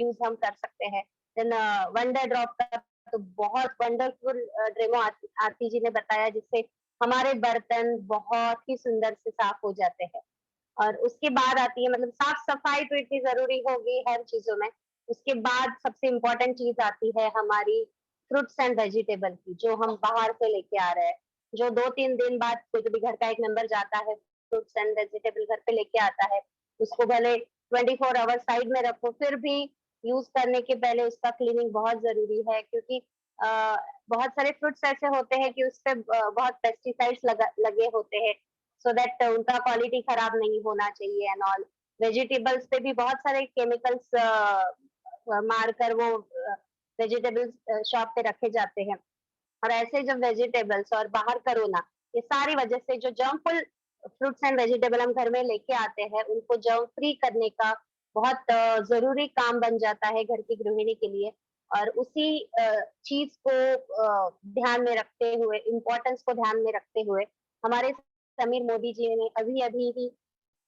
यूज हम कर सकते हैं। देन वंडर ड्रॉप का तो बहुत वंडरफुल डेमो आरती जी ने बताया, जिससे हमारे बर्तन बहुत ही सुंदर से साफ हो जाते हैं। और उसके बाद आती है मतलब साफ सफाई तो इतनी जरूरी होगी हर चीजों में। उसके बाद सबसे इम्पोर्टेंट चीज आती है हमारी फ्रूट्स एंड वेजिटेबल की, जो हम बाहर से लेके आ रहे हैं, जो 2-3 दिन बाद कोई भी घर का एक मेंबर जाता है फ्रूट्स एंड वेजिटेबल घर पे लेके आता है, उसको भले 24 आवर साइड में रखो, फिर भी यूज करने के पहले उसका क्लीनिंग बहुत जरूरी है, क्योंकि बहुत सारे फ्रूट्स ऐसे होते हैं कि उसपे बहुत पेस्टिसाइड्स लगे होते हैं, सो दैट उनका क्वालिटी खराब नहीं होना चाहिए एंड ऑल। वेजिटेबल्स पे भी बहुत सारे केमिकल्स मारकर वो वेजिटेबल्स शॉप पे रखे जाते हैं। और ऐसे जब वेजिटेबल्स और बाहर कोरोना, ये सारी वजह से जो जर्मफुल फ्रूट्स एंड वेजिटेबल हम घर में लेके आते हैं, उनको जर्म फ्री करने का बहुत जरूरी काम बन जाता है घर की गृहिणी के लिए। और उसी चीज को ध्यान में रखते हुए, इम्पोर्टेंस को ध्यान में रखते हुए, हमारे समीर मोदी जी ने अभी अभी ही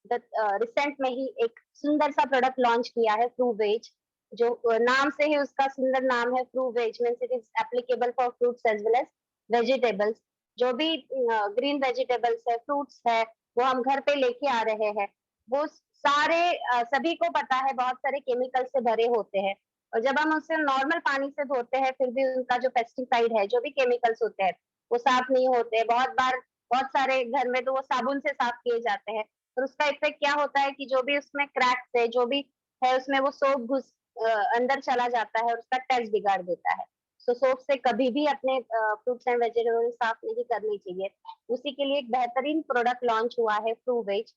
रिसेंट में ही एक सुंदर सा प्रोडक्ट लॉन्च किया है, फ्रू वेज। जो नाम से ही उसका सुंदर नाम है, Fru Veg means it is applicable for fruits as well as vegetables. जो भी ग्रीन वेजिटेबल्स है, फ्रूट्स है, वो हम घर पे लेके आ रहे हैं। वो सारे सभी को पता है बहुत सारे केमिकल से भरे होते हैं, और जब हम उसे नॉर्मल पानी से धोते हैं फिर भी उनका जो पेस्टिसाइड है, जो भी केमिकल्स होते हैं, वो साफ नहीं होते। बहुत बार बहुत सारे घर में तो वो साबुन से साफ किए जाते हैं, और उसका इफेक्ट क्या होता है कि जो भी उसमें क्रैक्स है, जो भी है उसमें, वो सोप घुस अंदर चला जाता है और उसका टेस्ट बिगाड़ देता है। तो सोप से कभी भी अपने फ्रूट्स एंड वेजिटेबल साफ नहीं करनी चाहिए। उसी के लिए एक बेहतरीन प्रोडक्ट लॉन्च हुआ है, फ्रू वेज,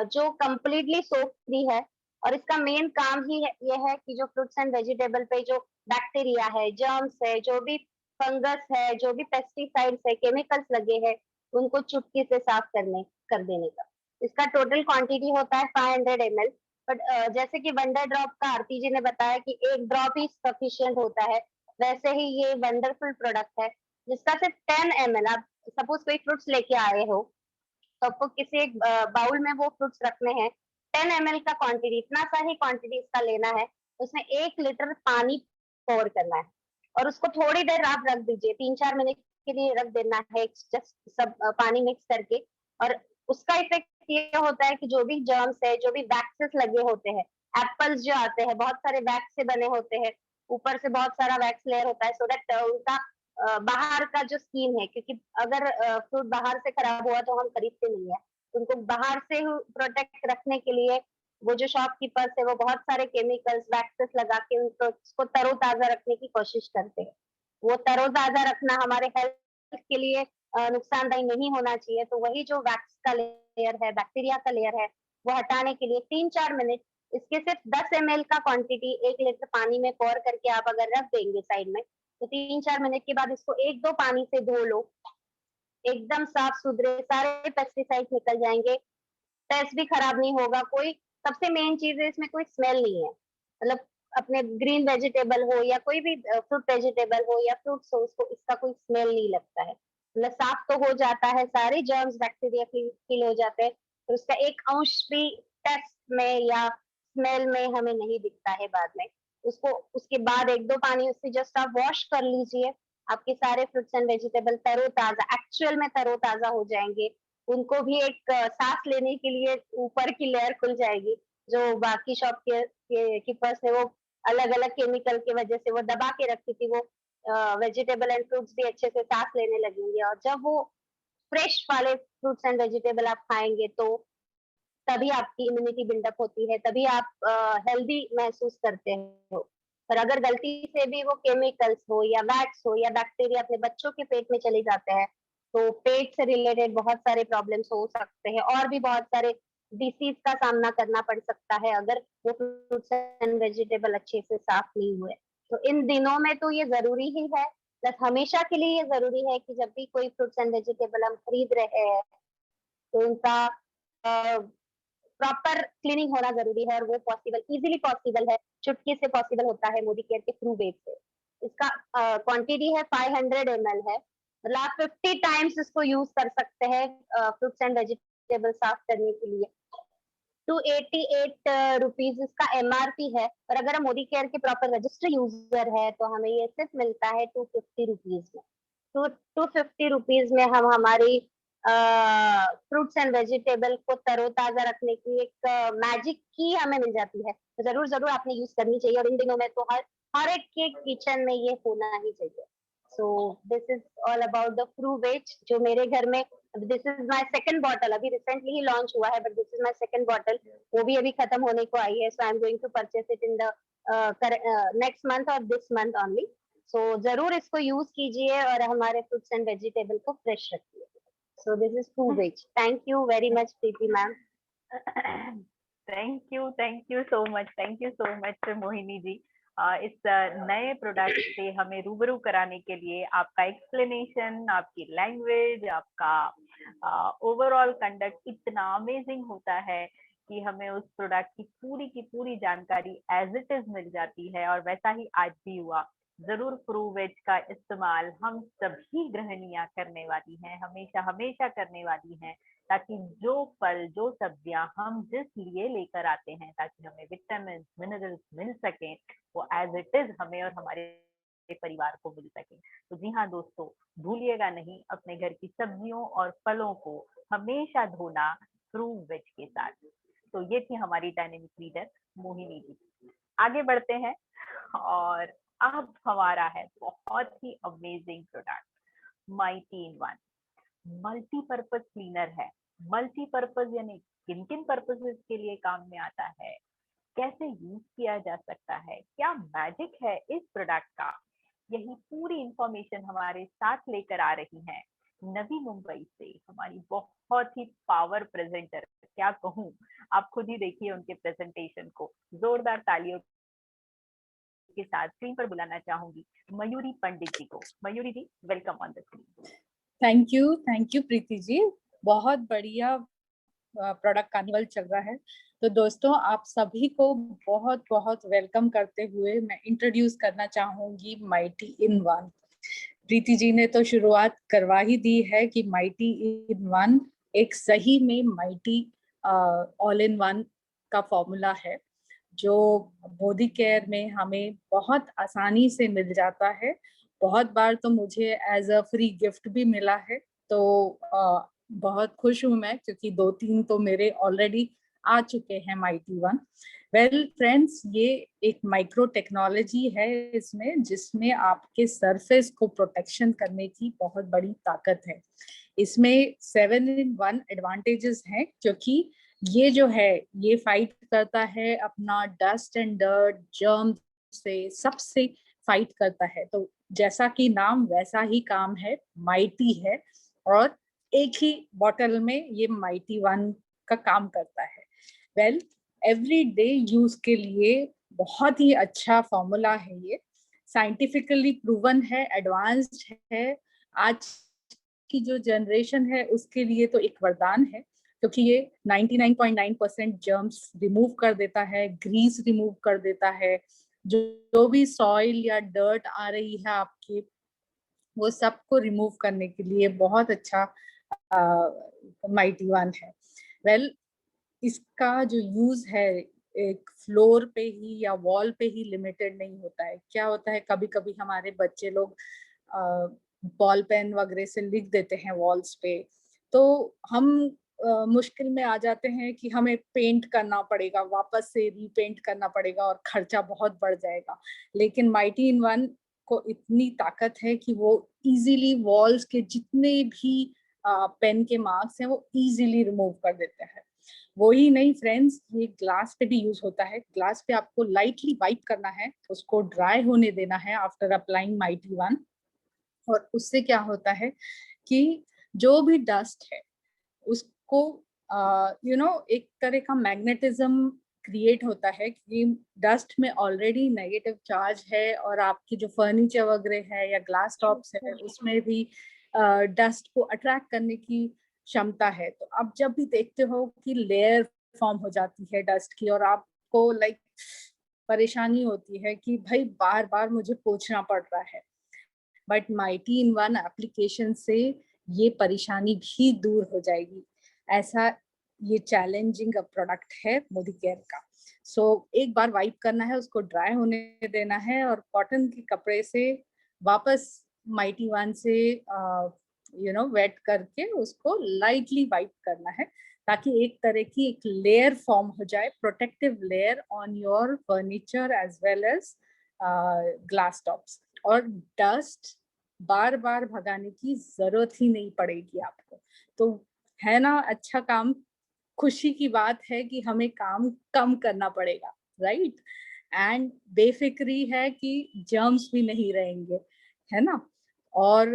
जो कम्प्लीटली सोप फ्री है। और इसका मेन काम ही ये है कि जो फ्रूट्स एंड वेजिटेबल पे जो बैक्टीरिया है, जर्म्स है, जो भी फंगस है, जो भी पेस्टिसाइड्स है, केमिकल्स लगे हैं, उनको चुटकी से साफ कर देने का। इसका टोटल क्वांटिटी होता है 500 ml। बट जैसे कि वंडर ड्रॉप का आरती जी ने बताया कि एक ड्रॉप ही सफिशियंट होता है, वैसे ही ये वंडरफुल प्रोडक्ट है जिसका सिर्फ 10 ml, आप सपोज कोई फ्रूट्स लेके आए हो, तो आपको किसी एक बाउल में वो फ्रूट्स रखने हैं। 10 ml का क्वांटिटी, इतना सा ही क्वांटिटी इसका लेना है। उसमें 1 लीटर पानी पोर करना है, और उसको थोड़ी देर आप रख दीजिए, 3-4 मिनट के लिए रख देना है, जस्ट सब पानी मिक्स करके। और उसका इफेक्ट ये होता है कि जो भी जर्म्स है, जो भी वैक्सेस लगे होते हैं, एप्पल्स जो आते हैं बहुत सारे वैक्स से बने होते हैं, ऊपर से बहुत सारा वैक्स लेयर होता है, सो दैट उनका बाहर का जो स्किन है, क्योंकि अगर फ्रूट बाहर से खराब हुआ तो हम खरीदते नहीं है, उनको बाहर से प्रोटेक्ट रखने के लिए वो जो शॉपकीपर्स है, वो बहुत सारे केमिकल्स वैक्सेस लगा के उनको उसको तरोताजा रखने की कोशिश करते हैं। वो तरोताजा रखना हमारे हेल्थ के लिए नुकसानदायी नहीं होना चाहिए। तो वही जो वैक्स का लेयर है, बैक्टीरिया का लेयर है, वो हटाने के लिए 3-4 मिनट, इसके सिर्फ 10 ml का क्वांटिटी 1 लीटर पानी में पोर करके आप अगर रख देंगे साइड में, तो 3-4 मिनट के बाद इसको 1-2 पानी से धो लो, एकदम साफ सुथरे सारे पेस्टिसाइड निकल जाएंगे, टेस्ट भी खराब नहीं होगा। कोई सबसे मेन चीज है, इसमें कोई स्मेल नहीं है। मतलब अपने ग्रीन वेजिटेबल हो या कोई भी फ्रूट वेजिटेबल हो या फ्रूट्स हो, उसको इसका कोई स्मेल नहीं लगता है। मतलब साफ तो हो जाता है, सारे जर्म्स बैक्टीरिया किल हो जाते हैं, तो उसका एक अंश भी टेस्ट में या स्मेल में हमें नहीं दिखता है बाद में। उसको उसके बाद 1-2 पानी उससे जस्ट आप वॉश कर लीजिए, आपके सारे फ्रूट्स एंड वेजिटेबल तरोताजा, एक्चुअल में तरोताजा हो जाएंगे। उनको भी एक सांस लेने के लिए ऊपर की लेयर खुल जाएगी। जो बाकी शॉप के कीपर्स है, वो अलग अलग केमिकल की वजह से वो दबा के रखती थी, वो वेजिटेबल एंड फ्रूट्स भी अच्छे से सांस लेने लगेंगे। और जब वो फ्रेश वाले फ्रूट्स एंड वेजिटेबल आप खाएंगे, तो तभी आपकी इम्यूनिटी बिल्डअप होती है, तभी आप हेल्दी महसूस करते हो। पर अगर गलती से भी वो केमिकल्स हो या वैक्स हो या बैक्टीरिया अपने बच्चों के पेट में चले जाते हैं, तो पेट से रिलेटेड बहुत सारे प्रॉब्लम्स हो सकते हैं, और भी बहुत सारे डिसीज का सामना करना पड़ सकता है अगर वो फ्रूट्स एंड वेजिटेबल अच्छे से साफ नहीं हुए। तो इन दिनों में तो ये जरूरी ही है, प्लस हमेशा के लिए ये जरूरी है कि जब भी कोई फ्रूट्स एंड वेजिटेबल हम खरीद रहे हैं, तो उनका प्रॉपर क्लीनिंग होना जरूरी है। और वो पॉसिबल, इजीली पॉसिबल है, चुटकी से पॉसिबल होता है मोदी केयर के फ्रू वेज से। इसका क्वांटिटी है 500 ml है, मतलब आप 50 टाइम्स इसको यूज कर सकते हैं फ्रूट्स एंड वेजिटेबल साफ करने के लिए। 288 रुपीज इसका एमआरपी है, और अगर हम मोदी केयर के प्रॉपर रजिस्टर यूजर है तो हमें ये सिर्फ मिलता है 250 रुपीज में। तो 250 रुपीज में हम हमारी फ्रूट्स एंड वेजिटेबल को तरोताजा रखने की एक मैजिक की हमें मिल जाती है। तो जरूर जरूर आपने यूज करनी चाहिए, और इन दिनों में तो हर एक के किचन में ये होना ही चाहिए। So this is all about the Fru Veg, जो मेरे घर में, this is my second bottle, अभी रिसेंटली ही लॉन्च हुआ है, but this is my second bottle. वो भी अभी खत्म होने को आई है, so I am going to purchase it in the next month और दिस मंथ ओनली। सो जरूर इसको यूज कीजिए और हमारे फ्रूट्स एंड वेजिटेबल को फ्रेश रखिए। So this is True Veg. Thank you very much, Preeti ma'am. Thank you so much Mohini ji. इस नए प्रोडक्ट से हमें रूबरू कराने के लिए आपका एक्सप्लेनेशन, आपकी लैंग्वेज, आपका ओवरऑल कंडक्ट इतना अमेजिंग होता है कि हमें उस प्रोडक्ट की पूरी जानकारी एज इट इज मिल जाती है, और वैसा ही आज भी हुआ। जरूर फ्रूवेज का इस्तेमाल हम सभी गृहिणियां करने वाली हैं, हमेशा हमेशा करने वाली हैं, ताकि जो फल जो सब्जियां हम जिस लिए लेकर आते हैं ताकि हमें विटामिन मिनरल्स मिल सके, वो एज इट इज हमें और हमारे परिवार को मिल सके। तो जी हाँ दोस्तों, भूलिएगा नहीं अपने घर की सब्जियों और फलों को हमेशा धोना फ्रूवेज के साथ। तो ये थी हमारी डायनेमिक लीडर मोहिनी जी। आगे बढ़ते हैं, और अब हमारा है बहुत ही amazing product, mighty in one. Multipurpose cleaner है। मल्टीपर्पज यानी किन किन पर्पसेस के लिए काम में आता है, कैसे यूज किया जा सकता है, क्या मैजिक है इस प्रोडक्ट का, यही पूरी इंफॉर्मेशन हमारे साथ लेकर आ रही हैं नवी मुंबई से हमारी बहुत ही पावर प्रेजेंटर। क्या कहूँ, आप खुद ही देखिए उनके प्रेजेंटेशन को। जोरदार तालियों के साथ स्क्रीन पर बुलाना चाहूंगी मयूरी पंडित जी को। Mayuri ji, welcome on the screen. Thank you Preeti ji. बहुत बढ़िया प्रोडक्ट कार्निवल चल रहा है। तो दोस्तों, आप सभी को बहुत बहुत वेलकम करते हुए मैं इंट्रोड्यूस करना चाहूंगी mighty in one. Preeti ji ने तो शुरुआत करवा ही दी है कि माइटी इन वन एक सही में माइटी ऑल इन वन का फॉर्मूला है, जो मोदी केयर में हमें बहुत आसानी से मिल जाता है। बहुत बार तो मुझे एज अ फ्री गिफ्ट भी मिला है, तो बहुत खुश हूँ मैं, क्योंकि 2-3 तो मेरे ऑलरेडी आ चुके हैं माइटी वन। वेल फ्रेंड्स, ये एक माइक्रो टेक्नोलॉजी है इसमें, जिसमें आपके सरफेस को प्रोटेक्शन करने की बहुत बड़ी ताकत है। इसमें 7-in-1 एडवांटेजेस हैं, क्योंकि ये जो है ये फाइट करता है अपना डस्ट एंड डर्ट जर्म से, सबसे फाइट करता है। तो जैसा कि नाम वैसा ही काम है, माइटी है, और एक ही बॉटल में ये माइटी वन का काम करता है। वेल, एवरीडे यूज के लिए बहुत ही अच्छा फॉर्मूला है ये, साइंटिफिकली प्रूवन है, एडवांस्ड है। आज की जो जनरेशन है उसके लिए तो एक वरदान है, क्योंकि ये 99.9% जर्म्स रिमूव कर देता है, ग्रीस रिमूव कर देता है। जो भी सॉइल या डर्ट आ रही है आपकी, वो सबको रिमूव करने के लिए बहुत अच्छा माइटी वन है। वेल, इसका जो यूज है एक फ्लोर पे ही या वॉल पे ही लिमिटेड नहीं होता है। क्या होता है, कभी कभी हमारे बच्चे लोग बॉल पेन वगैरह से लिख देते हैं वॉल्स पे, तो हम मुश्किल में आ जाते हैं कि हमें पेंट करना पड़ेगा, वापस से रीपेंट करना पड़ेगा और खर्चा बहुत बढ़ जाएगा। लेकिन माइटी इन वन को इतनी ताकत है कि वो इजीली वॉल्स के जितने भी पेन के मार्क्स हैं वो इजीली रिमूव कर देते हैं। वही नहीं फ्रेंड्स, ये ग्लास पे भी यूज होता है। ग्लास पे आपको लाइटली वाइप करना है, उसको ड्राई होने देना है आफ्टर अप्लाइंग माइटी वन, और उससे क्या होता है कि जो भी डस्ट है उसको एक तरह का मैग्नेटिज्म क्रिएट होता है, कि डस्ट में ऑलरेडी नेगेटिव चार्ज है, और आपकी जो फर्नीचर वगैरह है या ग्लास टॉप्स है उसमें भी डस्ट को अट्रैक्ट करने की क्षमता है। तो आप जब भी देखते हो कि लेयर फॉर्म हो जाती है डस्ट की, और आपको परेशानी होती है कि भाई बार बार मुझे पोंछना पड़ रहा है, but mighty in one application से ये परेशानी भी दूर हो जाएगी। ऐसा ये चैलेंजिंग प्रोडक्ट है मोदी केयर का। एक बार वाइप करना है, उसको ड्राई होने देना है, और कॉटन के कपड़े से वापस माइटी वन से वेट करके उसको लाइटली वाइप करना है, ताकि एक तरह की एक लेयर फॉर्म हो जाए, protective layer on your furniture as well as glass tops. और डस्ट बार बार भगाने की जरूरत ही नहीं पड़ेगी आपको। तो है ना अच्छा काम, खुशी की बात है कि हमें काम कम करना पड़ेगा, राइट? एंड बेफिक्री है कि जर्म्स भी नहीं रहेंगे, है ना? और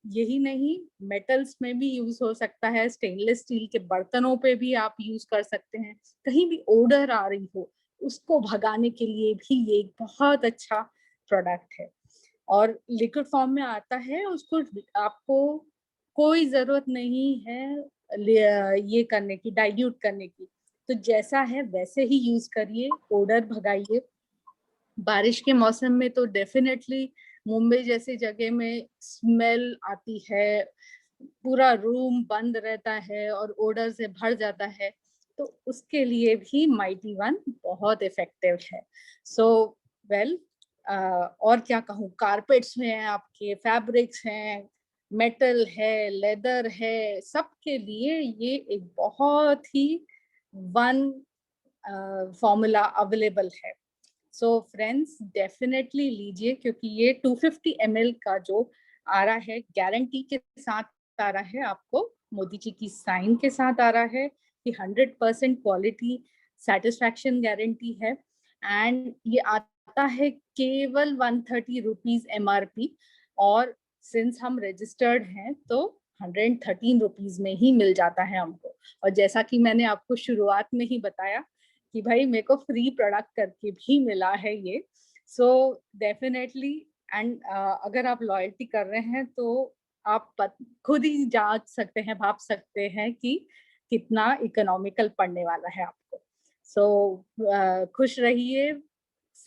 यही नहीं, मेटल्स में भी यूज हो सकता है, स्टेनलेस स्टील के बर्तनों पे भी आप यूज कर सकते हैं। कहीं भी ओडर आ रही हो उसको भगाने के लिए भी ये एक बहुत अच्छा प्रोडक्ट है, और लिक्विड फॉर्म में आता है। उसको आपको कोई जरूरत नहीं है ये करने की, डाइल्यूट करने की। तो जैसा है वैसे ही यूज करिए, ओडर भगाइए। बारिश के मौसम में तो डेफिनेटली मुंबई जैसी जगह में स्मेल आती है, पूरा रूम बंद रहता है और ओडर से भर जाता है, तो उसके लिए भी माइटी वन बहुत इफेक्टिव है। सो वेल, और क्या कहूँ, कारपेट्स हैं आपके, फैब्रिक्स हैं, मेटल है, लेदर है, सबके लिए ये एक बहुत ही वन फॉर्मूला अवेलेबल है। सो फ्रेंड्स डेफिनेटली लीजिए, क्योंकि ये 250 ml का जो आ रहा है गारंटी के साथ आ रहा है, आपको मोदी जी की साइन के साथ आ रहा है कि 100% क्वालिटी सेटिस्फैक्शन गारंटी है। एंड ये आता है केवल 130 रुपीज MRP, और सिंस हम रजिस्टर्ड हैं तो 113 रुपीज में ही मिल जाता है हमको। और जैसा कि मैंने आपको शुरुआत में ही बताया कि भाई मेरे को फ्री प्रोडक्ट करके भी मिला है ये। सो डेफिनेटली, एंड अगर आप लॉयल्टी कर रहे हैं तो आप खुद ही जांच सकते हैं, भाप सकते हैं कि कितना इकोनॉमिकल पड़ने वाला है आपको। सो खुश रहिए,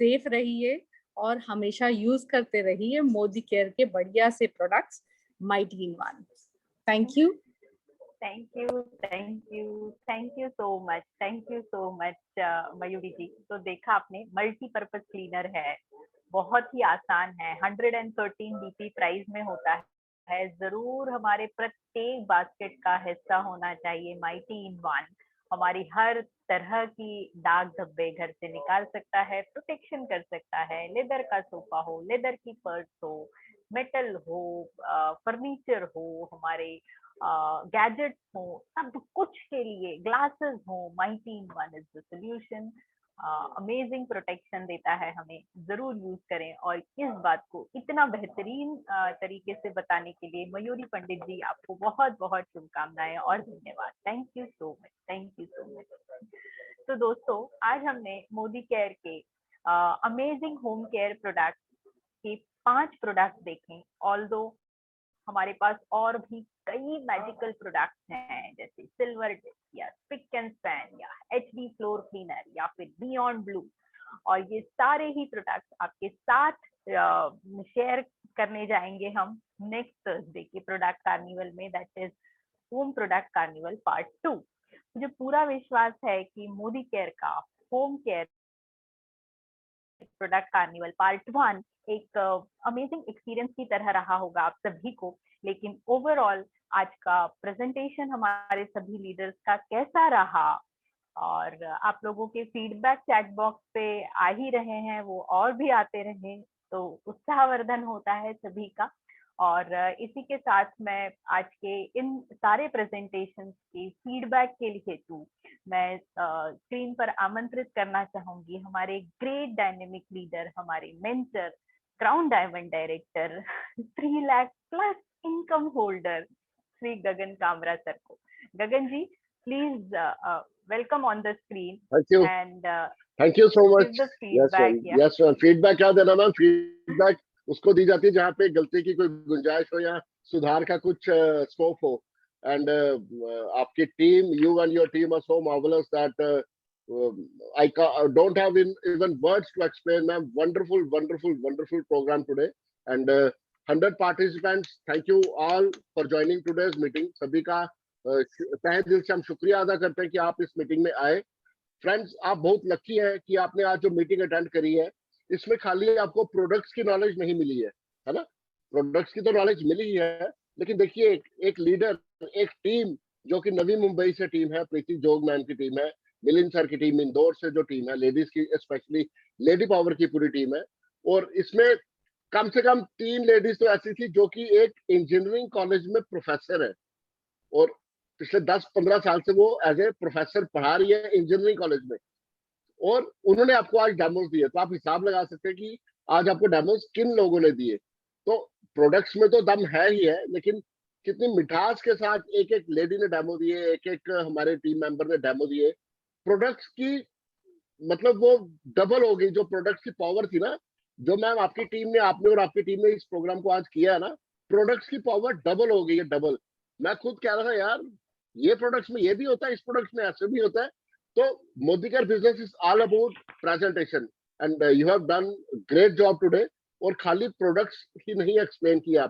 सेफ रहिए और हमेशा यूज करते रहिए मोदी केयर के बढ़िया से products mighty in one. Thank you. Thank you, thank you, thank you so much, thank you so much Mayuri ji. तो देखा आपने, मल्टीपर्पज क्लीनर है, बहुत ही आसान है, 113 BP प्राइस में होता है। जरूर हमारे प्रत्येक बास्केट का हिस्सा होना चाहिए माइटी इन वन। हमारी हर तरह की दाग धब्बे घर से निकाल सकता है, प्रोटेक्शन कर सकता है। लेदर का सोफा हो, लेदर की पर्स हो, मेटल हो, फर्नीचर हो, हमारे गैजेट्स हो, सब कुछ के लिए, ग्लासेस हो, mighty in one is the solution. Amazing protection देता है हमें, जरूर यूज करें। और इस बात को इतना बेहतरीन तरीके से बताने के लिए मयूरी पंडित जी, आपको बहुत बहुत शुभकामनाएं और धन्यवाद। Thank you so much, thank you so much. तो दोस्तों, आज हमने मोदी केयर के अमेजिंग होम केयर प्रोडक्ट के 5 प्रोडक्ट देखे। ऑल्दो हमारे पास और भी कई मैजिकल प्रोडक्ट्स हैं, जैसे सिल्वर डिस्क या स्पिक एंड स्पैन या HD फ्लोर क्लीनर या फिर बियॉन्ड ब्लू। और ये सारे ही प्रोडक्ट्स आपके साथ शेयर करने जाएंगे हम नेक्स्ट थर्सडे के प्रोडक्ट कार्निवल में, that is home product carnival part 2। मुझे पूरा विश्वास है कि मोदी केयर का home care product carnival part 1 एक अमेजिंग एक्सपीरियंस की तरह रहा होगा आप सभी को। लेकिन ओवरऑल आज का प्रेजेंटेशन हमारे सभी लीडर्स का कैसा रहा, और आप लोगों के फीडबैक चैट बॉक्स पे आ ही रहे हैं, वो और भी आते रहे तो उत्साहवर्धन होता है सभी का। और इसी के साथ मैं आज के इन सारे प्रेजेंटेशन के फीडबैक के लिए मैं स्क्रीन पर आमंत्रित करना चाहूंगी हमारे ग्रेट डायनेमिक लीडर, हमारे mentor, crown diamond director, 3 lakh plus income holder Shri Gagan Kamra sir को। Gagan ji, please welcome on the screen. Thank you. And Thank you so much. give the Yes, ma'am. feedback, yeah. Yes, ma'am. Feedback क्या देना ma'am? Feedback उसको दी जाती है जहाँ पे गलती की कोई गुंजाइश हो या सुधार का कुछ स्कोप हो। And आपकी team, you and your team are so marvelous that I don't have even words to explain, ma'am. Wonderful, wonderful, wonderful program today. And 100 participants, thank you all for joining today's meeting. सभी का तहे दिल से हम शुक्रिया अदा करते हैं कि आप इस मीटिंग में आए। फ्रेंड्स, आप बहुत लकी हैं कि आपने आज जो मीटिंग अटेंड करी है, इसमें खाली आपको प्रोडक्ट्स की नॉलेज नहीं मिली है ना? प्रोडक्ट्स की तो नॉलेज मिली ही है, लेकिन देखिए एक लीडर, एक टीम जो कि नवी मुंबई से टीम है, प्रीति जोग मैम की टीम है, मिलिंद सर की टीम, इंदौर से जो टीम है, लेडीज की, स्पेशली लेडी पावर की पूरी टीम है। और इसमें कम से कम 3 लेडीज तो ऐसी थी जो कि एक इंजीनियरिंग कॉलेज में प्रोफेसर है और पिछले 10-15 साल से वो एज ए प्रोफेसर पढ़ा रही है इंजीनियरिंग कॉलेज में, और उन्होंने आपको आज डेमोस दिए। तो आप हिसाब लगा सकते हैं कि आज आपको डेमोस किन लोगों ने दिए। तो प्रोडक्ट्स में तो दम है ही है, लेकिन कितनी मिठास के साथ एक एक लेडी ने डेमो दिए, एक एक हमारे टीम मेंबर ने डेमो दिए। प्रोडक्ट्स की मतलब वो डबल हो गई, जो प्रोडक्ट्स की पावर थी ना, जो मैम आपकी टीम ने, आपने और आपकी टीम ने इस प्रोग्राम को आज किया है ना, प्रोडक्ट्स की पावर डबल हो गई है, डबल। मैं खुद कह रहा था यार, ये प्रोडक्ट्स में ये भी होता है, इस प्रोडक्ट्स में ऐसे भी होता है। तो Modi care business is all about presentation and you have done great job today. और खाली प्रोडक्ट्स ही नहीं एक्सप्लेन किया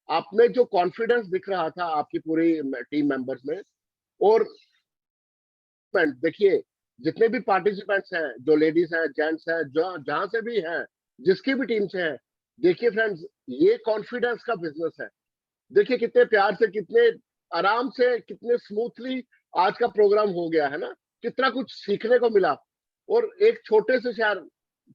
आपने जो कॉन्फिडेंस दिख रहा था आपकी पूरी टीम मेंबर्स में। और देखिए जितने भी पार्टिसिपेंट्स हैं, जो लेडीज हैं, जेंट्स हैं, जो जहां से भी हैं, जिसकी भी टीम से हैं, देखिए फ्रेंड्स ये कॉन्फिडेंस का बिजनेस है। देखिए कितने प्यार से, कितने आराम से, कितने स्मूथली आज का प्रोग्राम हो गया है ना, कितना कुछ सीखने को मिला। और एक छोटे से शहर,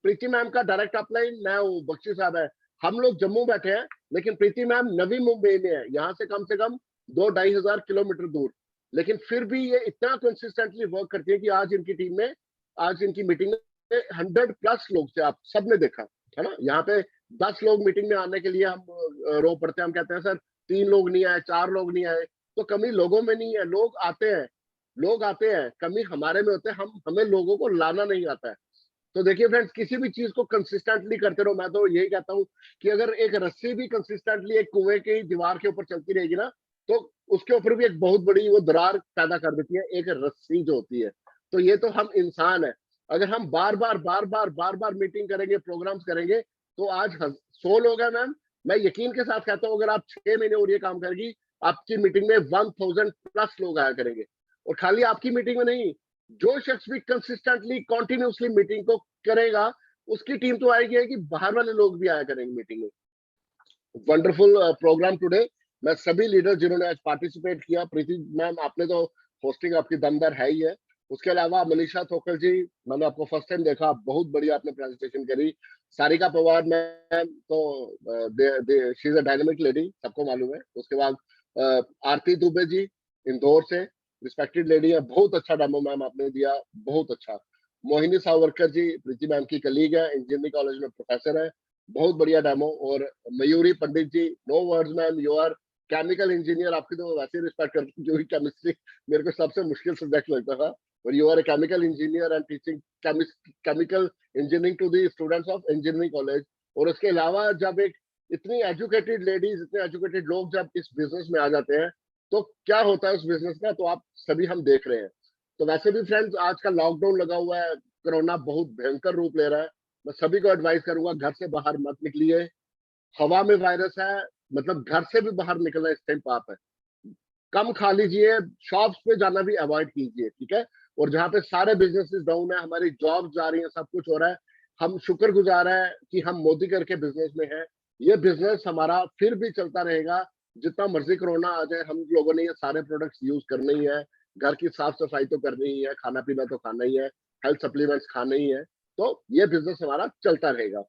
प्रीति मैम का डायरेक्ट अपलाइन मैं हूँ, बख्शी साहब है, हम लोग जम्मू बैठे हैं, लेकिन प्रीति मैम नवी मुंबई में है, यहाँ से कम 2-2.5 किलोमीटर दूर। लेकिन फिर भी ये इतना कंसिस्टेंटली वर्क करती है कि आज इनकी टीम में, आज इनकी मीटिंग में 100+ लोग थे, आप सबने देखा है ना। यहाँ पे 10 लोग मीटिंग में आने के लिए हम रो पड़ते हैं, हम कहते हैं सर 3 लोग नहीं आए, 4 लोग नहीं आए। तो कमी लोगों में नहीं है, लोग आते हैं, लोग आते हैं, कमी हमारे में होते हैं, हमें लोगों को लाना नहीं आता है। तो देखिए फ्रेंड्स, किसी भी चीज को कंसिस्टेंटली करते रहो। मैं तो यही कहता हूँ कि अगर एक रस्सी भी कंसिस्टेंटली एक कुएं की दीवार के ऊपर चलती रहेगी ना, तो उसके ऊपर भी एक बहुत बड़ी वो दरार पैदा कर देती है, एक रस्सी जो होती है। तो ये तो हम इंसान है, अगर हम बार बार मीटिंग करेंगे, प्रोग्राम्स करेंगे, तो आज 100 लोग हैं मैम, मैं यकीन के साथ कहता हूँ अगर आप 6 महीने और ये काम करेगी, आपकी मीटिंग में 1000+ लोग आया करेंगे। और खाली आपकी मीटिंग में नहीं, जो शख्स भी कंसिस्टेंटली कॉन्टिन्यूसली मीटिंग को करेगा, उसकी टीम तो आएगी कि बाहर वाले लोग भी आया करेंगे मीटिंग में। Wonderful programme today. मैं सभी लीडर जिन्होंने आज पार्टिसिपेट किया, प्रीति मैम आपने तो होस्टिंग आपकी दमदार है ही है। उसके अलावा मनीषा थोकर जी, मैंने आपको फर्स्ट टाइम देखा, बहुत बढ़िया आपने प्रेजेंटेशन करी। सारिका पवार मैम तो she is a dynamic lady, सबको मालूम है। उसके बाद आरती दुबे जी इंदौर से, रिस्पेक्टेड लेडी है, बहुत अच्छा डेमो मैम आपने दिया, बहुत अच्छा। मोहिनी सावरकर जी प्रीति मैम की कलीग है, इंजीनियरिंग कॉलेज में प्रोफेसर है, बहुत बढ़िया डेमो। और Mayuri Pandit ji, no words ma'am, you are chemical engineer, आपकी तो वैसे रिस्पेक्ट करती हूँ क्योंकि केमिस्ट्री मेरे को सबसे मुश्किल सब्जेक्ट लगता था। और you are a chemical engineer and teaching chemical engineering to the students of engineering college. और उसके अलावा जब एक इतनी एजुकेटेड लेडीज, इतने एजुकेटेड लोग जब इस बिजनेस में आ जाते हैं, तो क्या होता है उस बिजनेस का, तो आप सभी हम देख रहे हैं। तो वैसे भी फ्रेंड्स, आज का लॉकडाउन लगा हुआ है, कोरोना बहुत भयंकर रूप ले रहा है। मैं सभी को एडवाइस करूंगा, घर से बाहर मत निकलिए, हवा में वायरस है, मतलब घर से भी बाहर निकलना इस टाइम पाप है। कम खा लीजिए, शॉप्स पे जाना भी अवॉइड कीजिए, ठीक है। और जहाँ पे सारे बिजनेसेस डाउन है, हमारी जॉब जा रही है, सब कुछ हो रहा है, हम शुक्रगुजार है कि हम मोदी करके बिजनेस में है। ये बिजनेस हमारा फिर भी चलता रहेगा, जितना मर्जी कोरोना आ जाए, हम लोगों ने ये सारे प्रोडक्ट्स यूज करने ही है, घर की साफ सफाई तो करनी ही है, खाना पीना तो खाना ही है, हेल्थ सप्लीमेंट्स खाने ही है। तो ये बिजनेस हमारा चलता रहेगा।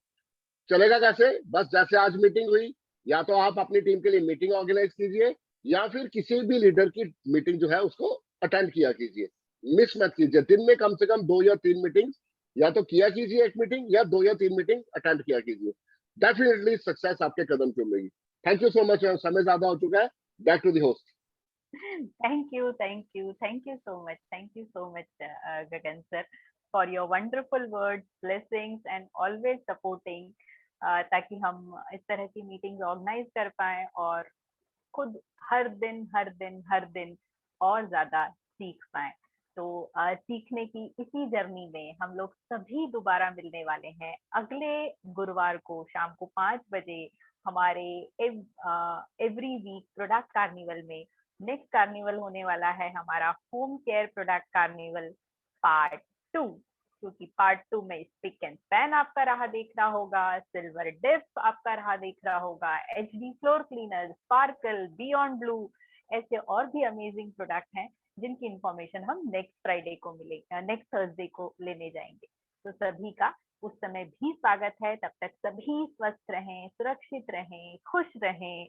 चलेगा कैसे? बस जैसे आज मीटिंग हुई, या तो आप अपनी टीम के लिए मीटिंग ऑर्गेनाइज कीजिए, या फिर किसी भी लीडर की मीटिंग जो है उसको अटेंड किया कीजिए, मिस मत कीजिए। दिन में कम से कम 2 या 3 मीटिंग या तो किया कीजिए, एक मीटिंग या 2 या 3 मीटिंग अटेंड किया कीजिए, डेफिनेटली सक्सेस आपके कदम चूमेगी। थैंक यू सो मच, समय ज्यादा हो चुका है, back to the host. Thank you, thank you so much, Gagan sir, for your wonderful words, blessings, and always supporting, ताकि हम इस तरह की मीटिंग्स ऑर्गेनाइज कर पाए और खुद हर दिन और ज्यादा सीख पाए। तो सीखने की इसी जर्नी में हम लोग सभी दोबारा मिलने वाले हैं अगले गुरुवार को शाम को 5 बजे हमारे एवरी वीक प्रोडक्ट कार्निवल में। नेक्स्ट कार्निवल होने वाला है हमारा home care product carnival part 2, क्योंकि पार्ट 2 में स्पिक एंड स्पैन आपका राह देख रहा होगा, सिल्वर डिप आपका राह देख रहा होगा, HD floor cleaner, sparkle, beyond blue, ऐसे और भी अमेजिंग प्रोडक्ट हैं जिनकी इंफॉर्मेशन हम नेक्स्ट फ्राइडे को मिलेगा, नेक्स्ट थर्सडे को लेने जाएंगे। तो सभी का उस समय भी स्वागत है। तब तक सभी स्वस्थ रहें, सुरक्षित रहें, खुश रहें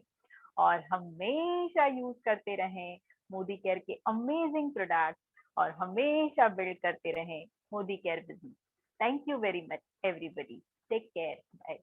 और हमेशा यूज करते रहें मोदी केयर के अमेजिंग प्रोडक्ट और हमेशा बिल्ड करते रहें Modicare business. Thank you very much everybody, take care, bye.